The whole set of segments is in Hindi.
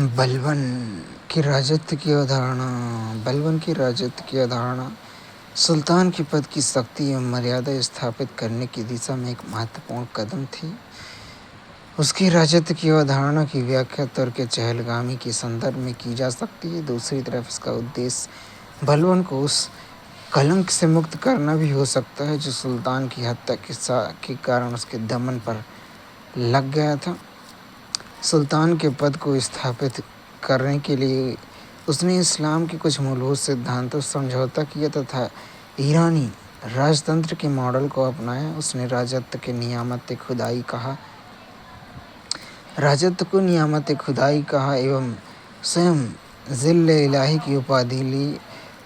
बलबन बलबन की राजत्व की अवधारणा सुल्तान के पद की शक्ति एवं मर्यादा स्थापित करने की दिशा में एक महत्वपूर्ण कदम थी। उसकी राजत्व की अवधारणा की व्याख्या तुर्क चहलगामी के संदर्भ में की जा सकती है। दूसरी तरफ इसका उद्देश्य बलबन को उस कलंक से मुक्त करना भी हो सकता है जो सुल्तान की हत्या के कारण उसके दमन पर लग गया था। सुल्तान के पद को स्थापित करने के लिए उसने इस्लाम के कुछ मूलभूत सिद्धांतों से समझौता किया तथा ईरानी राजतंत्र के मॉडल को अपनाया। उसने राजत्व को नियामत खुदाई कहा एवं स्वयं जिल्ल इलाही की उपाधि ली।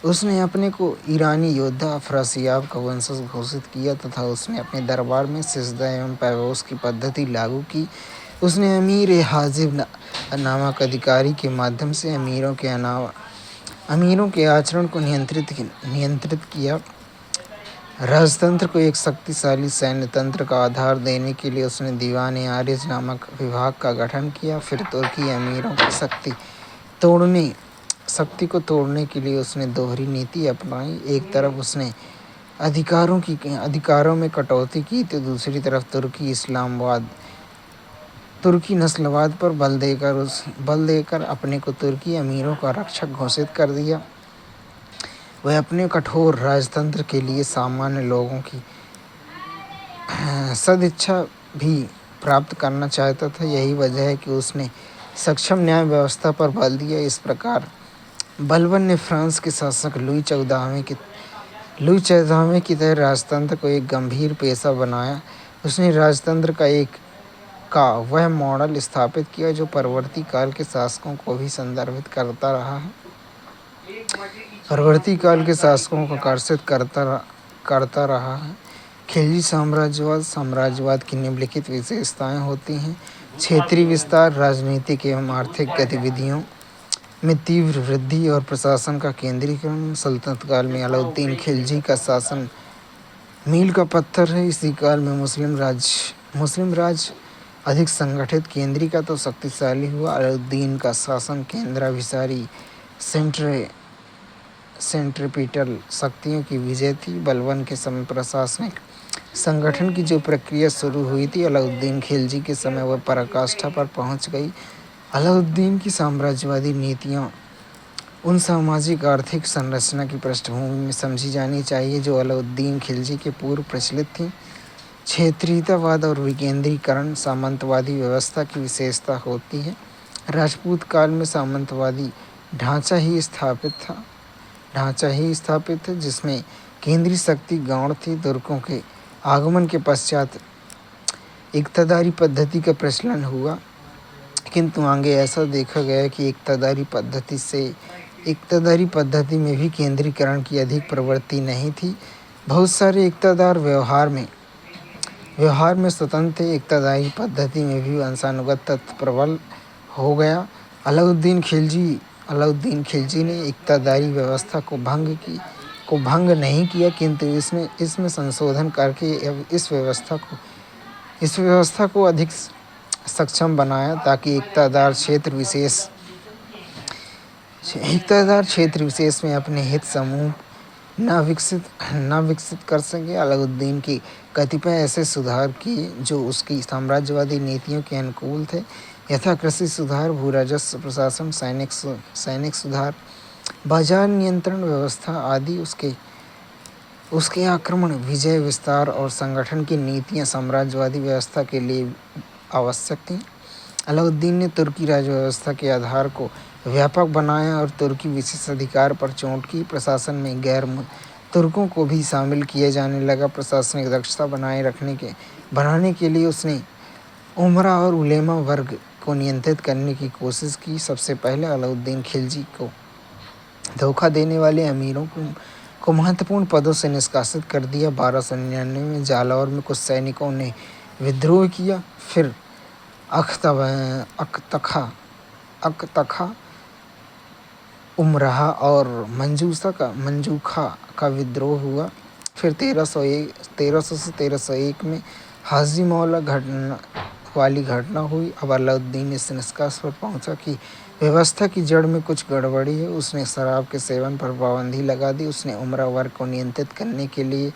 उसने अपने को ईरानी योद्धा अफरासियाब का वंशज घोषित किया तथा उसने अपने दरबार में सिजदा एवं पैबोस की पद्धति लागू की। उसने अमीर हाजिब नामक अधिकारी के माध्यम से अमीरों के आचरण को नियंत्रित किया। राजतंत्र को एक शक्तिशाली सैन्य तंत्र का आधार देने के लिए उसने दीवान-ए-आरिज नामक विभाग का गठन किया। फिर तुर्की अमीरों की शक्ति को तोड़ने के लिए उसने दोहरी नीति अपनाई। एक तरफ उसने अधिकारों में कटौती की तो दूसरी तरफ तुर्की नस्लवाद पर बल देकर अपने को तुर्की अमीरों का रक्षक घोषित कर दिया। वह अपने कठोर राजतंत्र के लिए सामान्य लोगों की सदिच्छा भी प्राप्त करना चाहता था। यही वजह है कि उसने सक्षम न्याय व्यवस्था पर बल दिया। इस प्रकार बलबन ने फ्रांस के शासक लुई 14वें की तरह राजतंत्र को एक गंभीर पेशा बनाया। उसने राजतंत्र का वह मॉडल स्थापित किया जो परवर्ती काल के शासकों को भी संदर्भित करता रहा है। आकर्षित करता रहा है। खिलजी साम्राज्यवाद की निम्नलिखित विशेषताएं होती हैं। क्षेत्रीय विस्तार, राजनीतिक एवं आर्थिक गतिविधियों में तीव्र वृद्धि और प्रशासन का केंद्रीकरण। सल्तनत काल में अलाउद्दीन खिलजी का शासन मील का पत्थर है। इसी काल में मुस्लिम राज अधिक संगठित, केंद्रीकृत और शक्तिशाली हुआ। अलाउद्दीन का शासन केंद्राभिसारी सेंट्रिपिटल शक्तियों की विजय थी। बलबन के समय प्रशासनिक संगठन की जो प्रक्रिया शुरू हुई थी, अलाउद्दीन खिलजी के समय वह पराकाष्ठा पर पहुंच गई। अलाउद्दीन की साम्राज्यवादी नीतियां उन सामाजिक आर्थिक संरचना की पृष्ठभूमि में समझी जानी चाहिए जो अलाउद्दीन खिलजी के पूर्व प्रचलित थी। क्षेत्रीयतावाद और विकेंद्रीकरण सामंतवादी व्यवस्था की विशेषता होती है। राजपूत काल में सामंतवादी ढांचा ही स्थापित है जिसमें केंद्रीय शक्ति गौण थी। तुर्कों के आगमन के पश्चात इक्तदारी पद्धति का प्रचलन हुआ, किंतु आगे ऐसा देखा गया कि इक्तदारी पद्धति में भी केंद्रीकरण की अधिक प्रवृत्ति नहीं थी। बहुत सारे इक्तदार व्यवहार में स्वतंत्र थे। इक्तदारी पद्धति में भी वंशानुगत तत्व प्रबल हो गया। अलाउद्दीन खिलजी ने इक्तदारी व्यवस्था को भंग नहीं किया, किंतु इसमें संशोधन करके इस व्यवस्था को अधिक सक्षम बनाया ताकि इक्तदार क्षेत्र विशेष में अपने हित समूह न विकसित कर सके। अलाउद्दीन की कतिपय ऐसे सुधार किए जो उसकी साम्राज्यवादी नीतियों के अनुकूल थे, यथा कृषि सुधार, भू-राजस्व प्रशासन, सैनिक सुधार, बाजार नियंत्रण व्यवस्था आदि। उसके आक्रमण, विजय, विस्तार और संगठन की नीतियां साम्राज्यवादी व्यवस्था के लिए आवश्यक थीं। अलाउद्दीन ने तुर्की राज्य व्यवस्था के आधार को व्यापक बनाया और तुर्की विशेषाधिकार पर चोट की। प्रशासन में गैर तुर्कों को भी शामिल किया जाने लगा। प्रशासनिक दक्षता बनाने के लिए उसने उमरा और उलेमा वर्ग को नियंत्रित करने की कोशिश की। सबसे पहले अलाउद्दीन खिलजी को धोखा देने वाले अमीरों को महत्वपूर्ण पदों से निष्कासित कर दिया। 1299 में जालौर में कुछ सैनिकों ने विद्रोह किया। फिर अकतखा, उमराह और मंजूखा का विद्रोह हुआ। फिर 1300 से 1301 में वाली घटना हुई। अब अलाउद्दीन इस निष्कर्ष पर पहुंचा कि व्यवस्था की जड़ में कुछ गड़बड़ी है। उसने शराब के सेवन पर पाबंदी लगा दी। उसने उम्रा वर्ग को नियंत्रित करने के लिए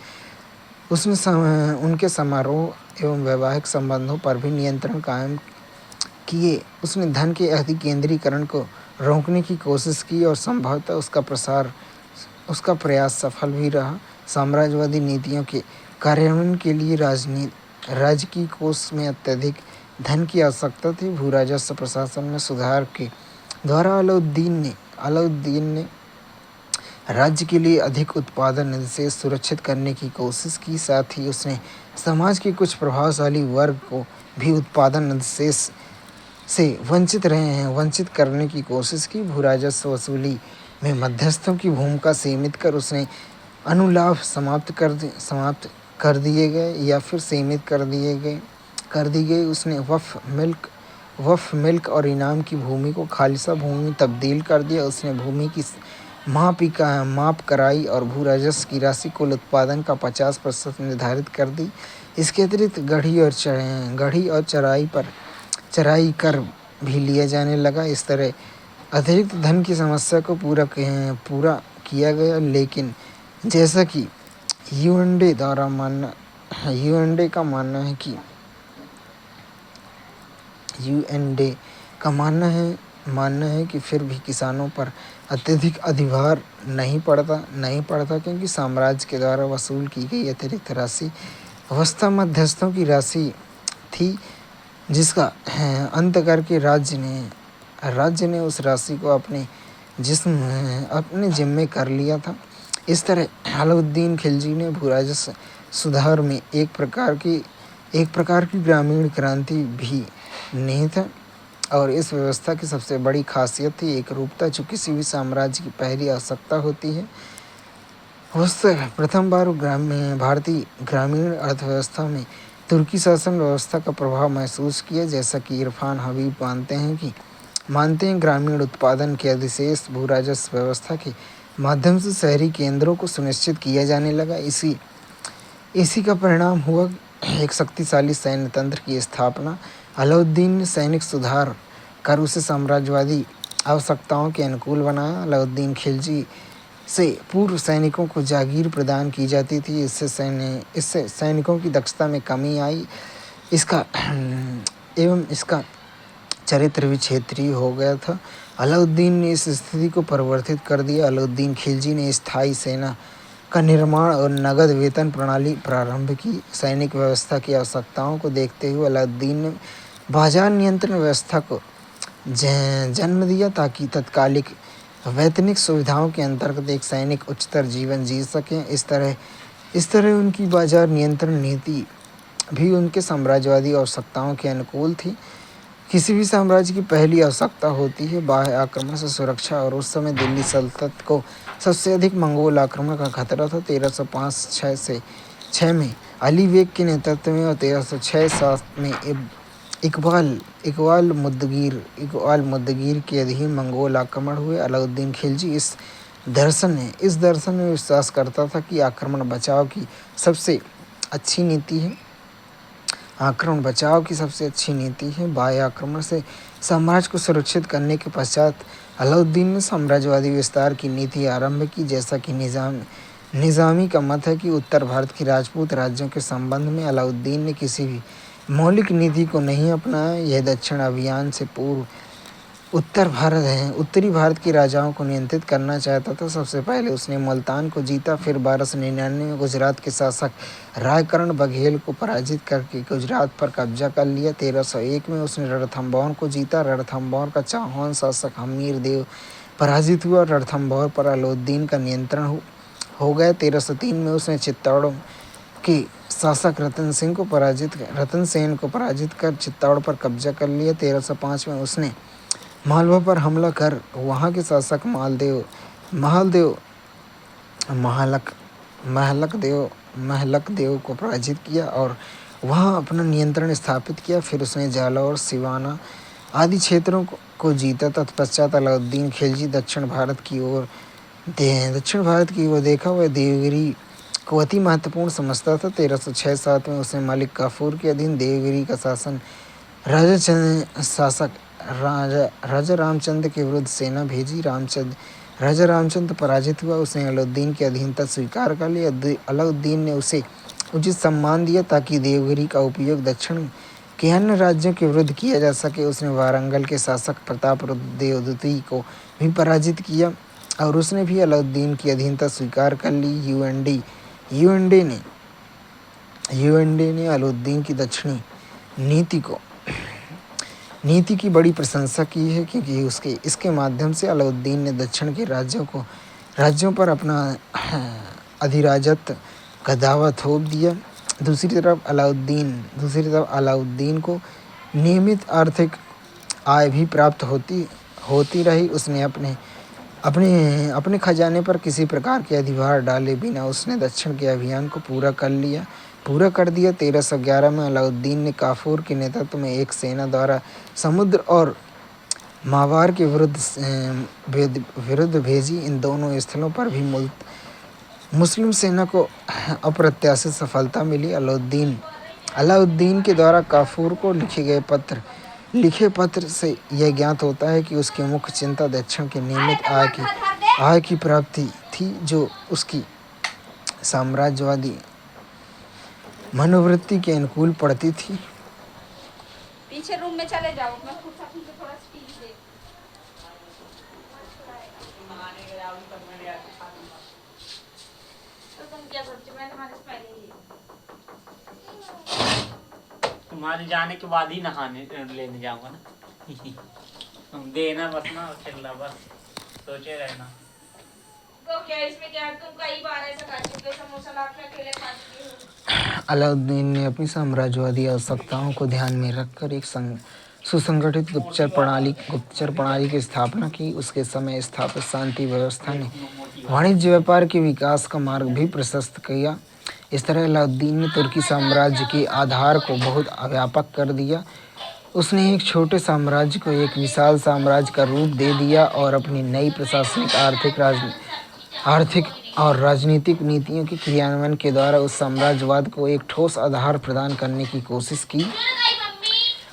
उनके समारोह एवं वैवाहिक संबंधों पर भी नियंत्रण कायम किए। उसने धन के अधिकेंद्रीकरण को रोकने की कोशिश की और संभवतः उसका प्रयास सफल भी रहा। साम्राज्यवादी नीतियों के कार्यान्वयन के लिए राजकीय कोष में अत्यधिक धन की आवश्यकता थी। भू-राजस्व प्रशासन में सुधार के द्वारा अलाउद्दीन ने राज्य के लिए अधिक उत्पादन निषेध सुरक्षित करने की कोशिश की। साथ ही उसने समाज के कुछ प्रभावशाली वर्ग को भी उत्पादन निषेध से वंचित करने की कोशिश की। भू-राजस्व वसूली में मध्यस्थों की भूमिका सीमित कर उसने अनुलाभ समाप्त कर दिए गए या फिर सीमित कर दी गई। उसने वफ़ मिल्क और इनाम की भूमि को खालिसा भूमि में तब्दील कर दिया। उसने भूमि की माप कराई और भू-राजस्व की राशि कुल उत्पादन का 50% निर्धारित कर दी। इसके अतिरिक्त गढ़ी और चराई कर भी लिया जाने लगा। इस तरह अतिरिक्त धन की समस्या को पूरा किया गया। लेकिन जैसा कि यूएनडे का मानना है कि फिर भी किसानों पर अत्यधिक अधिभार नहीं पड़ता क्योंकि साम्राज्य के द्वारा वसूल की गई अतिरिक्त राशि अवस्था मध्यस्थों की राशि थी, जिसका अंत करके राज्य ने उस राशि को अपने जिम्मे कर लिया था। इस तरह अलाउद्दीन खिलजी ने भू-राजस्व सुधार में एक प्रकार की ग्रामीण क्रांति भी निहित है और इस व्यवस्था की सबसे बड़ी खासियत थी एकरूपता, जो किसी भी साम्राज्य की पहली आवश्यकता होती है। प्रथम बार भारतीय ग्रामीण अर्थव्यवस्था में तुर्की शासन व्यवस्था का प्रभाव महसूस किया। जैसा कि इरफान हबीब मानते हैं ग्रामीण उत्पादन के अधिशेष भू-राजस्व व्यवस्था के माध्यम से शहरी केंद्रों को सुनिश्चित किया जाने लगा। इसी का परिणाम हुआ एक शक्तिशाली सैन्य तंत्र की स्थापना। अलाउद्दीन ने सैनिक सुधार कर उसे साम्राज्यवादी आवश्यकताओं के अनुकूल बनाया। अलाउद्दीन खिलजी से पूर्व सैनिकों को जागीर प्रदान की जाती थी। इससे सैनिकों की दक्षता में कमी आई। इसका चरित्र भी क्षेत्रीय हो गया था। अलाउद्दीन ने इस स्थिति को परिवर्तित कर दिया। अलाउद्दीन खिलजी ने स्थायी सेना का निर्माण और नगद वेतन प्रणाली प्रारंभ की। सैनिक व्यवस्था की आवश्यकताओं को देखते हुए अलाउद्दीन ने बाजार नियंत्रण व्यवस्था को जन्म दिया ताकि तत्कालिक वैतनिक सुविधाओं के अंतर्गत एक सैनिक उच्चतर जीवन जी सकें। इस तरह उनकी बाजार नियंत्रण नीति भी उनके साम्राज्यवादी आवश्यकताओं के अनुकूल थी। किसी भी साम्राज्य की पहली आवश्यकता होती है बाह्य आक्रमण से सुरक्षा, और उस समय दिल्ली सल्तनत को सबसे अधिक मंगोल आक्रमण का खतरा था। 1305-6 में अली बेग के नेतृत्व में और 1306-7 में इकबाल मुद्दगीर के अधीन मंगोल आक्रमण हुए। अलाउद्दीन खिलजी इस दर्शन में विश्वास करता था कि आक्रमण बचाव की सबसे अच्छी नीति है। बाह्य आक्रमण से साम्राज्य को सुरक्षित करने के पश्चात अलाउद्दीन ने साम्राज्यवादी विस्तार की नीति आरंभ की। जैसा कि निज़ामी का मत है कि उत्तर भारत की राजपूत राज्यों के संबंध में अलाउद्दीन ने किसी भी मौलिक नीति को नहीं अपनाया। यह दक्षिण अभियान से पूर्व उत्तरी भारत के राजाओं को नियंत्रित करना चाहता था। सबसे पहले उसने मुल्तान को जीता, फिर 1299 में गुजरात के शासक रायकरण बघेल को पराजित करके गुजरात पर कब्जा कर लिया। 1301 में उसने रणथंभौर को जीता। रणथंभौर का चौहान शासक हमीर देव पराजित हुआ। रणथंभौर पर अलाउद्दीन का नियंत्रण हो गया। 1303 में उसने चित्तौड़ के शासक रतन सेन को पराजित कर चित्तौड़ पर कब्जा कर लिया। 1305 में उसने मालवा पर हमला कर वहाँ के शासक महलक देव को पराजित किया और वहाँ अपना नियंत्रण स्थापित किया। फिर उसने जालौर, सिवाना आदि क्षेत्रों को जीता। तत्पश्चात अलाउद्दीन खिलजी दक्षिण भारत की ओर देखा। वह देवगिरी को अति महत्वपूर्ण समझता था। 1306-7 में उसने मलिक काफूर के अधीन देवगिरी का शासन राजा शासक राजा राजा रामचंद्र के विरुद्ध सेना भेजी। राजा रामचंद्र पराजित हुआ। उसने अलाउद्दीन की अधीनता स्वीकार कर ली। अलाउद्दीन ने उसे उचित सम्मान दिया ताकि देवगिरी का उपयोग दक्षिण के अन्य राज्यों के विरुद्ध किया जा सके। उसने वारंगल के शासक प्रतापरुद्र देवदूती को भी पराजित किया और उसने भी अलाउद्दीन की अधीनता स्वीकार कर ली। यूएनडी ने अलाउद्दीन की दक्षिणी नीति की बड़ी प्रशंसा की है क्योंकि इसके माध्यम से अलाउद्दीन ने दक्षिण के राज्यों पर अपना अधिराजत्व का दावा थोप दिया। दूसरी तरफ अलाउद्दीन को नियमित आर्थिक आय भी प्राप्त होती रही। उसने अपने खजाने पर किसी प्रकार के अधिभार डाले बिना उसने दक्षिण के अभियान को पूरा कर दिया। 1311 में अलाउद्दीन ने काफूर के नेतृत्व में एक सेना द्वारा समुद्र और मावार के विरुद्ध भेजी। इन दोनों स्थलों पर भी मुस्लिम सेना को अप्रत्याशित सफलता मिली। अलाउद्दीन के द्वारा काफूर को लिखे पत्र से यह ज्ञात होता है कि उसकी मुख्य चिंता दक्षिण के नियमित आय की प्राप्ति थी जो उसकी साम्राज्यवादी मनोवृत्ति के अनुकूल पड़ती थी। पीछे रूम में चले जाओ, मैं खुद से थोड़ा स्पीच दे। तो तुम क्या सोचते हो? मैं तुम्हारे से पहले ही तुम्हारे जाने के बाद ही नहाने लेने जाऊंगा ना। तुम देना बस ना, खेलना बस, सोचे रहना। तो क्या इसमें क्या, तुम कई बार ऐसा कर चुके हो, समोसा ला के अकेले खा चुके हो। अलाउद्दीन ने अपनी साम्राज्यवादी आवश्यकताओं को ध्यान में रखकर एक सुसंगठित गुप्तचर प्रणाली की स्थापना की। उसके समय स्थापित शांति व्यवस्था ने वाणिज्य व्यापार के विकास का मार्ग भी प्रशस्त किया। इस तरह अलाउद्दीन ने तुर्की साम्राज्य के आधार को बहुत व्यापक कर दिया। उसने एक छोटे साम्राज्य को एक विशाल साम्राज्य का रूप दे दिया और अपनी नई प्रशासनिक, आर्थिक और राजनीतिक नीतियों के क्रियान्वयन के द्वारा उस साम्राज्यवाद को एक ठोस आधार प्रदान करने की कोशिश की।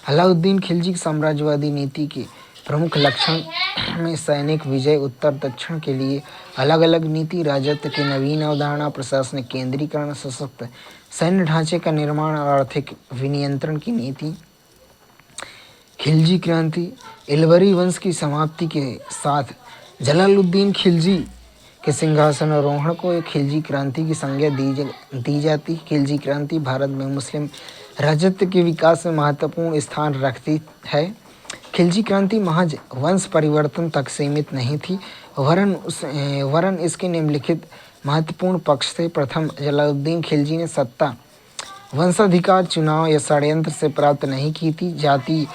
अलाउद्दीन खिलजी की साम्राज्यवादी नीति के प्रमुख लक्षण में सैनिक विजय, उत्तर दक्षिण के लिए अलग अलग नीति, राजत्व की नवीन अवधारणा, प्रशासनिक केंद्रीकरण, सशक्त सैन्य ढांचे का निर्माण और आर्थिक विनियंत्रण की नीति। खिलजी क्रांति। इल्बरी वंश की समाप्ति के साथ जलालुद्दीन खिलजी के सिंहासनारोहण को एक खिलजी क्रांति की संज्ञा दी जाती। खिलजी क्रांति भारत में मुस्लिम राजत्व के विकास में महत्वपूर्ण स्थान रखती है। खिलजी क्रांति महज वंश परिवर्तन तक सीमित नहीं थी, वरन इसके निम्नलिखित महत्वपूर्ण पक्ष थे। प्रथम, जलालुद्दीन खिलजी ने सत्ता वंशाधिकार चुनाव या षड्यंत्र से प्राप्त नहीं की थी। जाति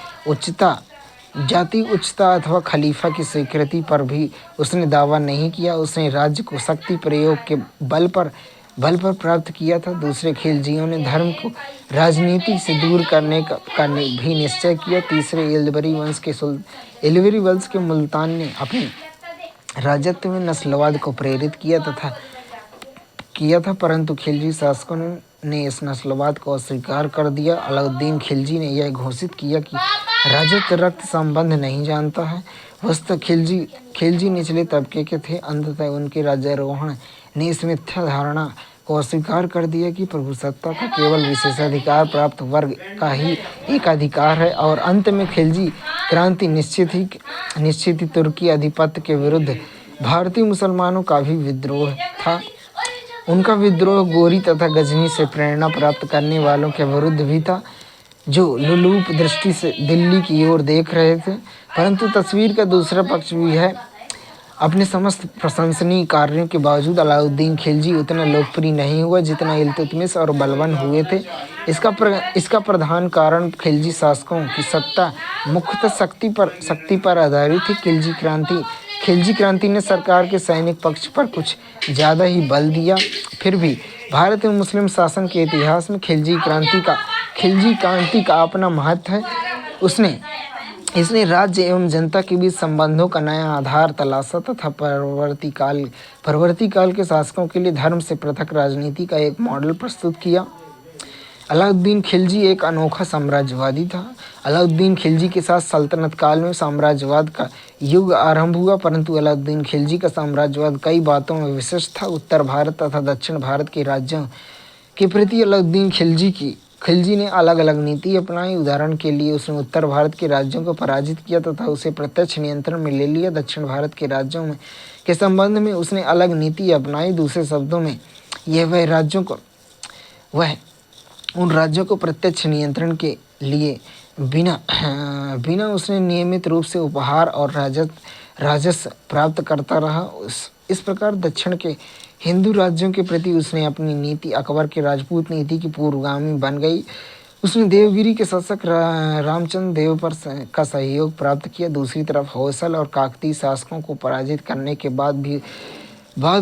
उच्चता अथवा खलीफा की स्वीकृति पर भी उसने दावा नहीं किया। उसने राज्य को शक्ति प्रयोग के बल पर प्राप्त किया था। दूसरे, खिलजियों ने धर्म को राजनीति से दूर करने भी निश्चय किया। तीसरे, इल्बरी वंश के मुल्तान ने अपने राजत्व में नस्लवाद को प्रेरित किया था, परंतु खिलजी शासकों ने इस नस्लवाद को अस्वीकार कर दिया। अलाउद्दीन खिलजी ने यह घोषित किया कि राजत्व रक्त संबंध नहीं जानता है। वस्तुतः खिलजी निचले तबके के थे। अंततः उनके राज्यारोहण ने इस मिथ्या धारणा को अस्वीकार कर दिया कि प्रभुसत्ता का केवल विशेषाधिकार प्राप्त वर्ग का ही एक अधिकार है, और अंत में खिलजी क्रांति निश्चित ही तुर्की आधिपत्य के विरुद्ध भारतीय मुसलमानों का भी विद्रोह था। उनका विद्रोह गोरी तथा गजनी से प्रेरणा प्राप्त करने वालों के विरुद्ध भी था, जो लुलूप दृष्टि से दिल्ली की ओर देख रहे थे। परंतु तस्वीर का दूसरा पक्ष भी है। अपने समस्त प्रशंसनीय कार्यों के बावजूद अलाउद्दीन खिलजी उतना लोकप्रिय नहीं हुआ जितना इल्तुतमिश और बलवान हुए थे। इसका प्रधान कारण खिलजी शासकों की सत्ता मुख्यतः शक्ति पर आधारित थी। खिलजी क्रांति ने सरकार के सैनिक पक्ष पर कुछ ज़्यादा ही बल दिया। फिर भी भारत में मुस्लिम शासन के इतिहास में खिलजी क्रांति का अपना महत्व है। इसने राज्य एवं जनता के बीच संबंधों का नया आधार तलाशा तथा परवर्ती काल के शासकों के लिए धर्म से पृथक राजनीति का एक मॉडल प्रस्तुत किया। अलाउद्दीन खिलजी एक अनोखा साम्राज्यवादी था। अलाउद्दीन खिलजी के साथ सल्तनत काल में साम्राज्यवाद का युग आरंभ हुआ, परंतु अलाउद्दीन खिलजी का साम्राज्यवाद कई बातों में विशिष्ट था। उत्तर भारत तथा दक्षिण भारत के राज्यों के प्रति अलाउद्दीन खिलजी ने अलग अलग नीति अपनाई। उदाहरण के लिए उसने उत्तर भारत के राज्यों को पराजित किया तथा उसे प्रत्यक्ष नियंत्रण में ले लिया। दक्षिण भारत के राज्यों में के संबंध में उसने अलग नीति अपनाई। दूसरे शब्दों में वह उन राज्यों को प्रत्यक्ष नियंत्रण के लिए बिना उसने नियमित रूप से उपहार और राजस्व प्राप्त करता रहा। इस प्रकार दक्षिण के हिंदू राज्यों के प्रति उसने अपनी नीति अकबर के राजपूत नीति की पूर्वगामी बन गई। उसने देवगिरी के शासक रामचंद्र देव का सहयोग प्राप्त किया। दूसरी तरफ होयसल और काकतीय शासकों को पराजित करने के बाद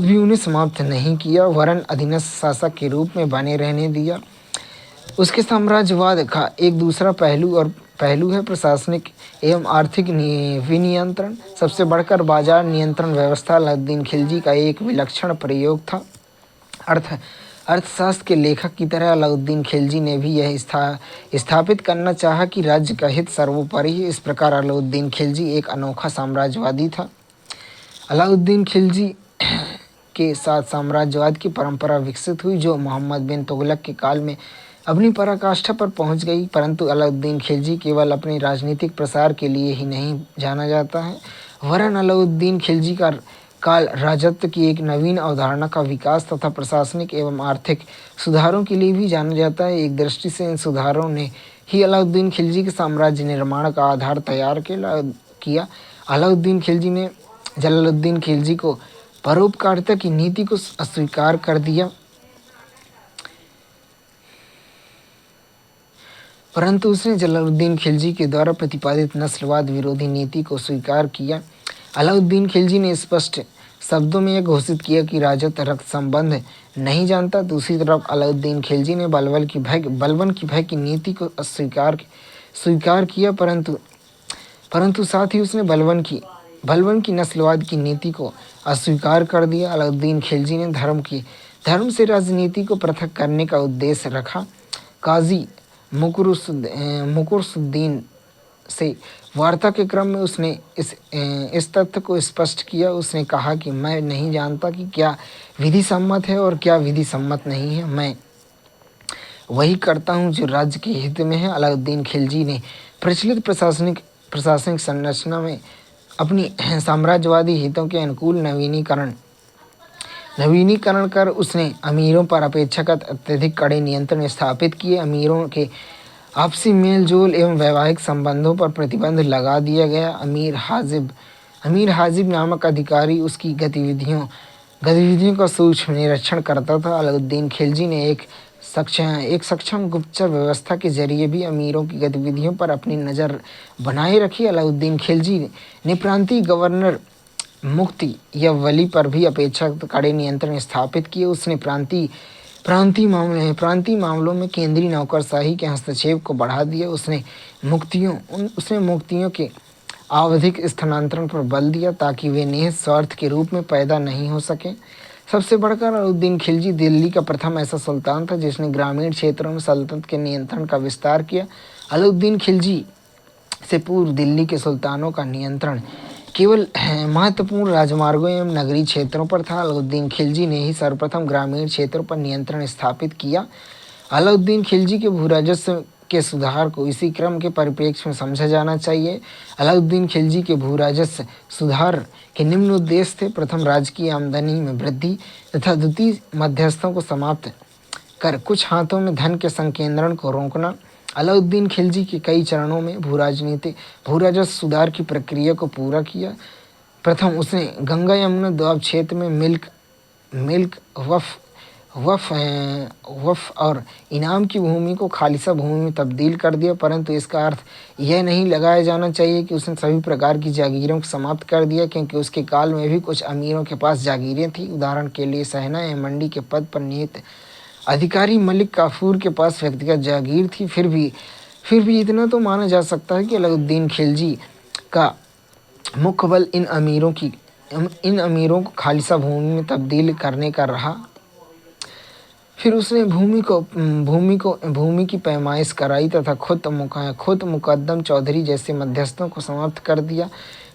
भी उन्हें समाप्त नहीं किया, वरन अधीनस्थ शासक के रूप में बने रहने दिया। उसके साम्राज्यवाद का एक दूसरा पहलू है प्रशासनिक एवं आर्थिक विनियंत्रण। सबसे बढ़कर बाजार नियंत्रण व्यवस्था अलाउद्दीन खिलजी का एक विलक्षण प्रयोग था। अर्थशास्त्र के लेखक की तरह अलाउद्दीन खिलजी ने भी यह स्थापित करना चाहा कि राज्य का हित सर्वोपरि है। इस प्रकार अलाउद्दीन खिलजी एक अनोखा साम्राज्यवादी था। अलाउद्दीन खिलजी के साथ साम्राज्यवाद की परंपरा विकसित हुई, जो मोहम्मद बिन तुगलक के काल में अपनी पराकाष्ठा पर पहुंच गई। परंतु अलाउद्दीन खिलजी केवल अपने राजनीतिक प्रसार के लिए ही नहीं जाना जाता है, वरन अलाउद्दीन खिलजी का काल राजत्व की एक नवीन अवधारणा का विकास तथा प्रशासनिक एवं आर्थिक सुधारों के लिए भी जाना जाता है। एक दृष्टि से इन सुधारों ने ही अलाउद्दीन खिलजी के साम्राज्य निर्माण का आधार तैयार किया। अलाउद्दीन खिलजी ने जलालुद्दीन खिलजी को परोपकारिता की नीति को अस्वीकार कर दिया, परंतु उसने जलालुद्दीन खिलजी के द्वारा प्रतिपादित नस्लवाद विरोधी नीति को स्वीकार किया। अलाउद्दीन खिलजी ने स्पष्ट शब्दों में यह घोषित किया कि राजत्व रक्त संबंध नहीं जानता। दूसरी तरफ अलाउद्दीन खिलजी ने बलवन की भय की नीति को स्वीकार किया, परंतु साथ ही उसने बलवन की नस्लवाद की नीति को अस्वीकार कर दिया। अलाउद्दीन खिलजी ने धर्म से राजनीति को पृथक करने का उद्देश्य रखा। काजी मुकुरुद्दीन से वार्ता के क्रम में उसने इस तथ्य को स्पष्ट किया। उसने कहा कि मैं नहीं जानता कि क्या विधि सम्मत है और क्या विधि सम्मत नहीं है। मैं वही करता हूँ जो राज्य के हित में है। अलाउद्दीन खिलजी ने प्रचलित प्रशासनिक संरचना में अपनी साम्राज्यवादी हितों के अनुकूल नवीनीकरण कर उसने अमीरों पर अपेक्षाकृत अत्यधिक कड़े नियंत्रण स्थापित किए। अमीरों के आपसी मेल जोल एवं वैवाहिक संबंधों पर प्रतिबंध लगा दिया गया। अमीर हाजिब नामक अधिकारी उसकी गतिविधियों का सूक्ष्म निरीक्षण करता था। अलाउद्दीन खिलजी ने एक सक्षम गुप्तचर व्यवस्था के जरिए भी अमीरों की गतिविधियों पर अपनी नज़र बनाए रखी। अलाउद्दीन खिलजी ने प्रांतीय गवर्नर मुफ्ती या वली पर भी अपेक्षाकृत कड़े नियंत्रण स्थापित किए। उसने प्रांतीय मामलों में केंद्रीय नौकरशाही के हस्तक्षेप को बढ़ा दिया। उसने मुफ्तियों के आवधिक स्थानांतरण पर बल दिया ताकि वे निहित स्वार्थ के रूप में पैदा नहीं हो सकें। सबसे बढ़कर अलाउद्दीन खिलजी दिल्ली का प्रथम ऐसा सुल्तान था जिसने ग्रामीण क्षेत्रों में सल्तनत के नियंत्रण का विस्तार किया। अलाउद्दीन खिलजी से पूर्व दिल्ली के सुल्तानों का नियंत्रण केवल महत्वपूर्ण राजमार्गों एवं नगरीय क्षेत्रों पर था। अलाउद्दीन खिलजी ने ही सर्वप्रथम ग्रामीण क्षेत्रों पर नियंत्रण स्थापित किया। अलाउद्दीन खिलजी के भूराजस्व के सुधार को इसी क्रम के परिप्रेक्ष्य में समझा जाना चाहिए। अलाउद्दीन खिलजी के भूराजस्व सुधार के निम्न उद्देश्य थे। प्रथम, राजकीय आमदनी में वृद्धि तथा द्वितीय, मध्यस्थों को समाप्त कर कुछ हाथों में धन के संकेंद्रण को रोकना। अलाउद्दीन खिलजी के कई चरणों में भूराजस्व सुधार की प्रक्रिया को पूरा किया। प्रथम, उसने गंगा यमुना दोआब क्षेत्र में मिल्क वफ और इनाम की भूमि को खालिसा भूमि में तब्दील कर दिया, परंतु इसका अर्थ यह नहीं लगाया जाना चाहिए कि उसने सभी प्रकार की जागीरों को समाप्त कर दिया, क्योंकि उसके काल में भी कुछ अमीरों के पास जागीरें थीं। उदाहरण के लिए सहना या मंडी के पद पर नियुक्त अधिकारी मलिक काफूर के पास व्यक्तिगत जागीर थी। फिर भी इतना तो माना जा सकता है कि अलाउद्दीन खिलजी का मुख्य बल इन अमीरों को खालिसा भूमि में तब्दील करने का रहा। फिर उसने भूमि की पैमाइश कराई तथा खुद मुकद्दम चौधरी जैसे मध्यस्थों को समाप्त कर दिया।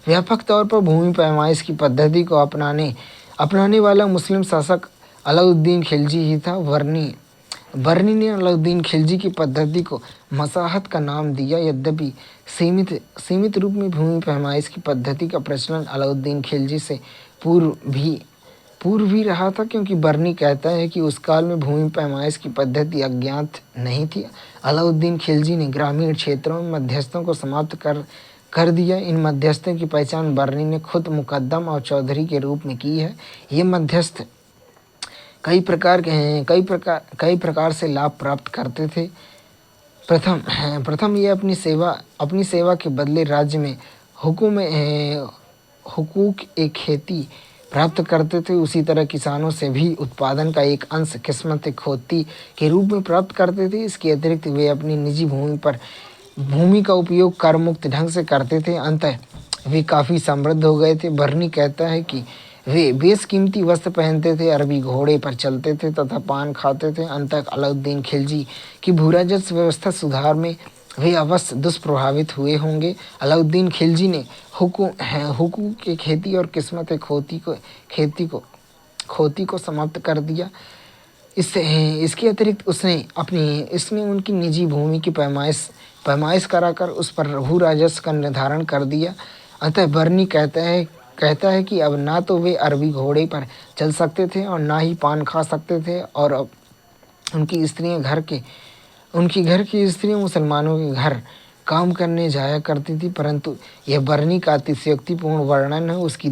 व्यापक तौर पर भूमि पैमाइश की पद्धति को अपनाने वाला मुस्लिम शासक अलाउद्दीन खिलजी ही था। बर्नी ने अलाउद्दीन खिलजी की पद्धति को मसाहत का नाम दिया। यद्यपि सीमित रूप में भूमि पैमाइश की पद्धति का प्रचलन अलाउद्दीन खिलजी से पूर्व भी रहा था, क्योंकि बर्नी कहता है कि उस काल में भूमि पैमाइश की पद्धति अज्ञात नहीं थी। अलाउद्दीन खिलजी ने ग्रामीण क्षेत्रों में मध्यस्थों को समाप्त कर दिया। इन मध्यस्थों की पहचान बर्नी ने खुद मुकद्दम और चौधरी के रूप में की है। ये मध्यस्थ कई प्रकार से लाभ प्राप्त करते थे। प्रथम ये अपनी सेवा के बदले राज्य में हुकूक एक खेती प्राप्त करते थे। उसी तरह किसानों से भी उत्पादन का एक अंश किस्मत खोती के रूप में प्राप्त करते थे। इसके अतिरिक्त वे अपनी निजी भूमि का उपयोग कर मुक्त ढंग से करते थे। अंततः वे काफ़ी समृद्ध हो गए थे। बर्नी कहता है कि वे बेशकीमती वस्त्र पहनते थे, अरबी घोड़े पर चलते थे तथा पान खाते थे। अंततः अलाउद्दीन खिलजी की भूराजस्व व्यवस्था सुधार में वे अवश्य दुष्प्रभावित हुए होंगे। अलाउद्दीन खिलजी ने हुकूक की खेती और किस्मत खोती को समाप्त कर दिया। इसके अतिरिक्त इसने उनकी निजी भूमि की पैमाइश कराकर उस पर भू राजस्व का निर्धारण कर दिया। अतः बर्नी कहता है कि अब ना तो वे अरबी घोड़े पर चल सकते थे और ना ही पान खा सकते थे, और अब उनकी घर की स्त्रियां मुसलमानों के घर काम करने जाया करती थी। परंतु यह बर्नी का अतिशयोक्तिपूर्ण वर्णन है। उसकी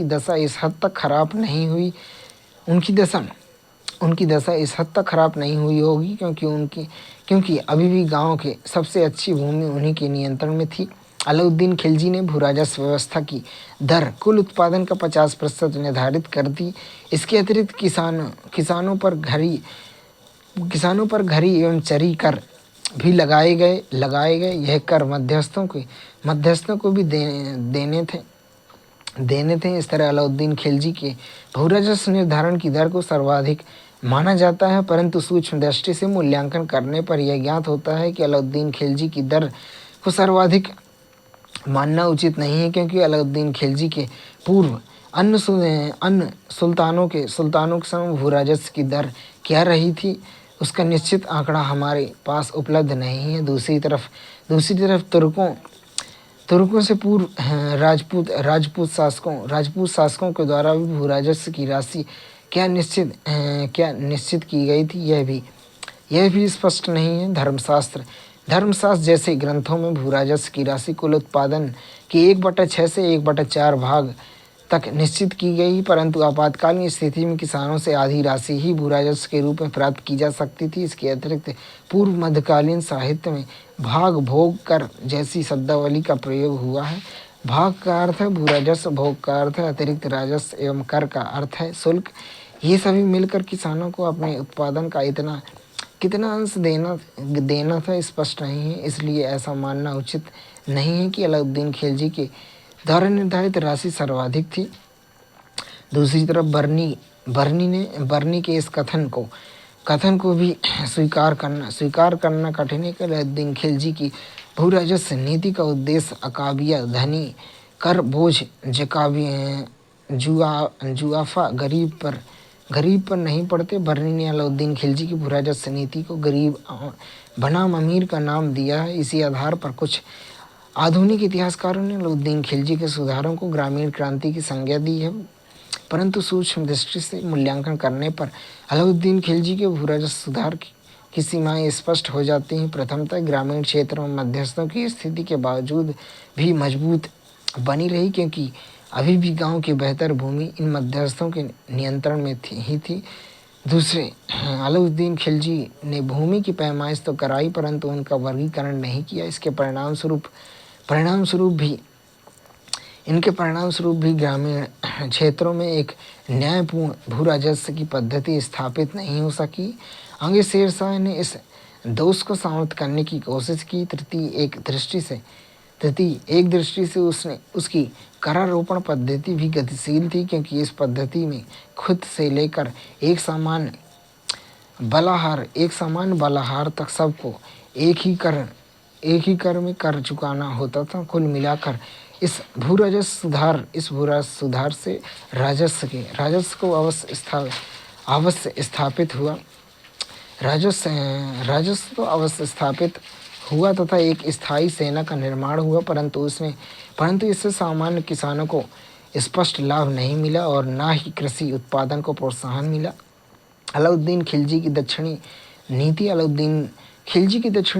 दशा इस हद तक खराब नहीं हुई होगी, क्योंकि अभी भी गांव के सबसे अच्छी भूमि उन्हीं के नियंत्रण में थी। अलाउद्दीन खिलजी ने भूराजस्व व्यवस्था की दर कुल उत्पादन का 50% निर्धारित कर दी। इसके अतिरिक्त किसानों पर घरी एवं चरी कर भी लगाए गए। यह कर मध्यस्थों को भी देने थे। इस तरह अलाउद्दीन खिलजी के भूराजस्व निर्धारण की दर को सर्वाधिक माना जाता है, परंतु सूक्ष्म दृष्टि से मूल्यांकन करने पर यह ज्ञात होता है कि अलाउद्दीन खिलजी की दर को सर्वाधिक मानना उचित नहीं है, क्योंकि अलाउद्दीन खिलजी के पूर्व अन्य सुल्तानों के समय भूराजस्व की दर क्या रही थी, उसका निश्चित आंकड़ा हमारे पास उपलब्ध नहीं है। दूसरी तरफ तुर्कों से पूर्व राजपूत शासकों के द्वारा भी भूराजस्व की राशि क्या निश्चित की गई थी, यह भी स्पष्ट नहीं है। धर्मशास्त्र जैसे ग्रंथों में भूराजस्व की राशि कुल उत्पादन के 1/6 से 1/4 भाग तक निश्चित की गई, परंतु आपातकालीन स्थिति में किसानों से आधी राशि ही भूराजस्व के रूप में प्राप्त की जा सकती थी। इसके अतिरिक्त पूर्व मध्यकालीन साहित्य में भाग, भोग, कर जैसी शब्दावली का प्रयोग हुआ है। भाग का अर्थ है भूराजस्व, भोग का अर्थ है अतिरिक्त राजस्व एवं कर का अर्थ है शुल्क। ये सभी मिलकर किसानों को अपने उत्पादन का कितना अंश देना था स्पष्ट नहीं है। इसलिए ऐसा मानना उचित नहीं है कि अलाउद्दीन खिलजी के द्वारा निर्धारित राशि सर्वाधिक थी। दूसरी तरफ बर्नी के इस कथन को भी स्वीकार करना कठिन है कि अलाउद्दीन खिलजी की भूराजस्व नीति का उद्देश्य अकाबिया धनी कर बोझ जुआफा गरीब पर नहीं पड़ते। बर्नी ने अलाउद्दीन खिलजी की भूराजस्व नीति को गरीब बनाम अमीर का नाम दिया है। इसी आधार पर कुछ आधुनिक इतिहासकारों ने अलाउद्दीन खिलजी के सुधारों को ग्रामीण क्रांति की संज्ञा दी है, परंतु सूक्ष्म दृष्टि से मूल्यांकन करने पर अलाउद्दीन खिलजी के भूराजस्व सुधार की सीमाएं स्पष्ट हो जाती हैं। प्रथमतः ग्रामीण क्षेत्रों में मध्यस्थों की स्थिति के बावजूद भी मजबूत बनी रही, क्योंकि अभी भी गांव की बेहतर भूमि इन मध्यस्थों के नियंत्रण में थी। दूसरे, अलाउद्दीन खिलजी ने भूमि की पैमाइश तो कराई, परंतु उनका वर्गीकरण नहीं किया। इसके परिणाम स्वरूप भी ग्रामीण क्षेत्रों में एक न्यायपूर्ण भूराजस्व की पद्धति स्थापित नहीं हो सकी। आगे शेरशाह ने इस दोष को समाप्त करने की कोशिश की। तृतीय एक दृष्टि से उसकी करारोपण पद्धति भी गतिशील थी, क्योंकि इस पद्धति में खुद से लेकर एक सामान्य बलाहार, एक समान बलाहार तक सबको एक ही कर में कर चुकाना होता था। कुल मिलाकर इस इस भू सुधार से राजस्व को अवश्य स्थापित हुआ। राजस्व तो अवश्य स्थापित हुआ तथा एक स्थायी सेना का निर्माण हुआ, परंतु इससे सामान्य किसानों को स्पष्ट लाभ नहीं मिला और ना ही कृषि उत्पादन को प्रोत्साहन मिला। अलाउद्दीन खिलजी की दक्षिणी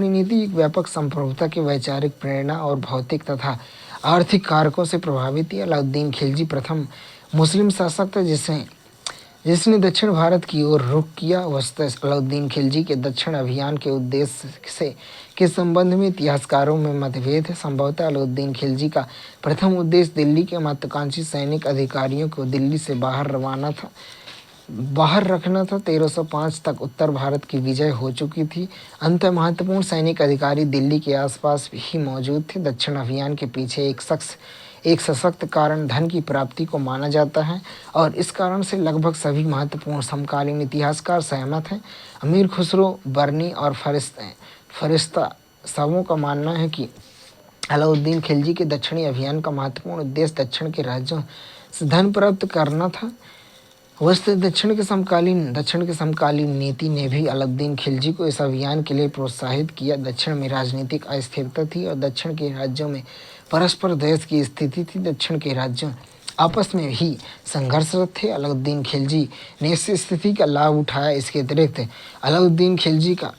नीति एक व्यापक संप्रभुता के वैचारिक प्रेरणा और भौतिक तथा आर्थिक कारकों से प्रभावित थी। अलाउद्दीन खिलजी प्रथम मुस्लिम शासक था जिसने दक्षिण भारत की ओर रुख किया। वस्तुतः अलाउद्दीन खिलजी के दक्षिण अभियान के उद्देश्य के संबंध में इतिहासकारों में मतभेद है। संभवतः अलाउद्दीन खिलजी का प्रथम उद्देश्य दिल्ली के महत्वाकांक्षी सैनिक अधिकारियों को दिल्ली से बाहर रखना था। 1305 तक उत्तर भारत की विजय हो चुकी थी। अंत महत्वपूर्ण सैनिक अधिकारी दिल्ली के आसपास ही मौजूद थे। दक्षिण अभियान के पीछे एक सशक्त कारण धन की प्राप्ति को माना जाता है और इस कारण से लगभग सभी महत्वपूर्ण समकालीन इतिहासकार सहमत हैं। अमीर खुसरो, बर्नी और फरिश्ता सबों का मानना है कि अलाउद्दीन खिलजी के दक्षिणी अभियान का महत्वपूर्ण उद्देश्य दक्षिण के राज्यों से धन प्राप्त करना था। वस्तुतः दक्षिण के समकालीन नीति ने भी अलाउद्दीन खिलजी को इस अभियान के लिए प्रोत्साहित किया। दक्षिण में राजनीतिक अस्थिरता थी और दक्षिण के राज्यों में परस्पर द्वेष की स्थिति थी। दक्षिण के राज्यों आपस में ही संघर्षरत थे। अलाउद्दीन खिलजी ने इस स्थिति का लाभ उठाया। इसके अतिरिक्त अलाउद्दीन खिलजी का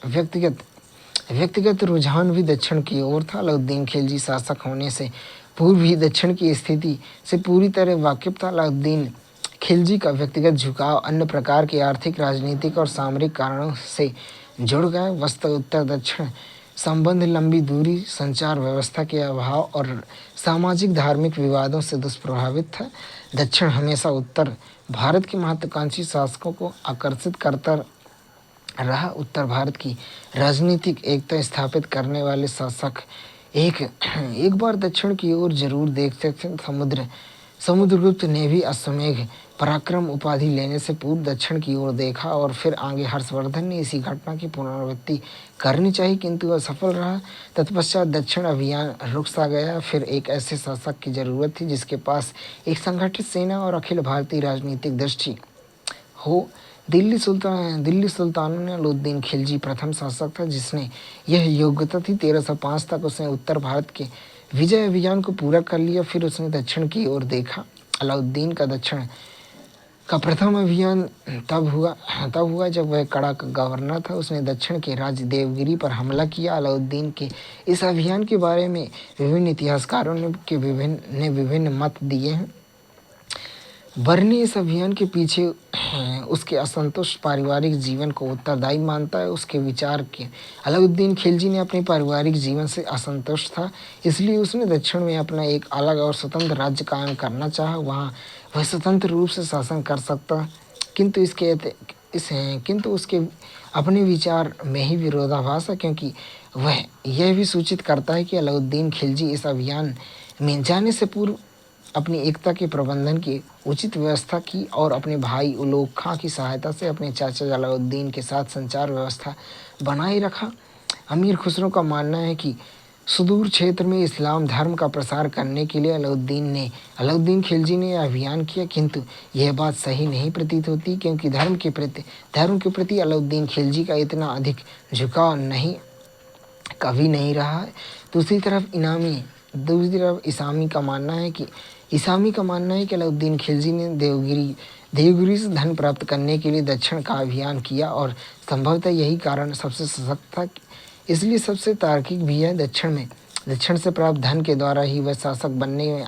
व्यक्तिगत रुझान भी दक्षिण की ओर था। अलाउद्दीन खिलजी शासक होने से पूर्व ही दक्षिण की स्थिति से पूरी तरह वाकिफ था। अलाउद्दीन खिलजी का व्यक्तिगत झुकाव अन्य प्रकार के आर्थिक, राजनीतिक और सामरिक कारणों से जुड़ गए। वस्तुतः उत्तर दक्षिण संबंध लंबी दूरी, संचार व्यवस्था के अभाव और सामाजिक धार्मिक विवादों से दुष्प्रभावित था। दक्षिण हमेशा उत्तर भारत के महत्वाकांक्षी शासकों को आकर्षित करता रहा। उत्तर भारत की राजनीतिक एकता स्थापित करने वाले शासक एक बार दक्षिण की ओर जरूर देखते थे। समुद्रगुप्त ने भी अश्वमेघ पराक्रम उपाधि लेने से पूर्व दक्षिण की ओर देखा और फिर आगे हर्षवर्धन ने इसी घटना की पुनरावृत्ति करनी चाहिए, किंतु वह सफल रहा। तत्पश्चात दक्षिण अभियान रुक सा गया। फिर एक ऐसे शासक की जरूरत थी जिसके पास एक संगठित सेना और अखिल भारतीय राजनीतिक दृष्टि हो। दिल्ली सुल्तानों ने अलाउद्दीन खिलजी प्रथम शासक था जिसने यह योग्यता थी। 1305 तक उसने उत्तर भारत के विजय अभियान को पूरा कर लिया। फिर उसने दक्षिण की ओर देखा। अलाउद्दीन का दक्षिण का प्रथम अभियान तब हुआ जब वह कड़ा का गवर्नर था। उसने दक्षिण के राज्य देवगिरी पर हमला किया। अलाउद्दीन के इस अभियान के बारे में विभिन्न इतिहासकारों ने विभिन्न मत दिए हैं। बर्नी इस अभियान के पीछे उसके असंतुष्ट पारिवारिक जीवन को उत्तरदायी मानता है। उसके विचार के अलाउद्दीन खिलजी ने अपने पारिवारिक जीवन से असंतुष्ट था, इसलिए उसने दक्षिण में अपना एक अलग और स्वतंत्र राज्य कायम करना चाहा। वहाँ वह स्वतंत्र रूप से शासन कर सकता, किंतु उसके अपने विचार में ही विरोधाभास है, क्योंकि वह यह भी सूचित करता है कि अलाउद्दीन खिलजी इस अभियान में जाने से पूर्व अपनी एकता के प्रबंधन की उचित व्यवस्था की और अपने भाई उलोग खां की सहायता से अपने चाचा जलालुद्दीन के साथ संचार व्यवस्था बनाए रखा। अमीर खुसरो का मानना है कि सुदूर क्षेत्र में इस्लाम धर्म का प्रसार करने के लिए अलाउद्दीन खिलजी ने यह अभियान किया, किंतु यह बात सही नहीं प्रतीत होती, क्योंकि धर्म के प्रति अलाउद्दीन खिलजी का इतना अधिक झुकाव कभी नहीं रहा है। दूसरी तरफ इसामी का मानना है कि अलाउद्दीन खिलजी ने देवगिरी से धन प्राप्त करने के लिए दक्षिण का अभियान किया और संभवतः यही कारण सबसे सशक्त था, इसलिए सबसे तार्किक भी है। दक्षिण से प्राप्त धन के द्वारा ही वह शासक बनने में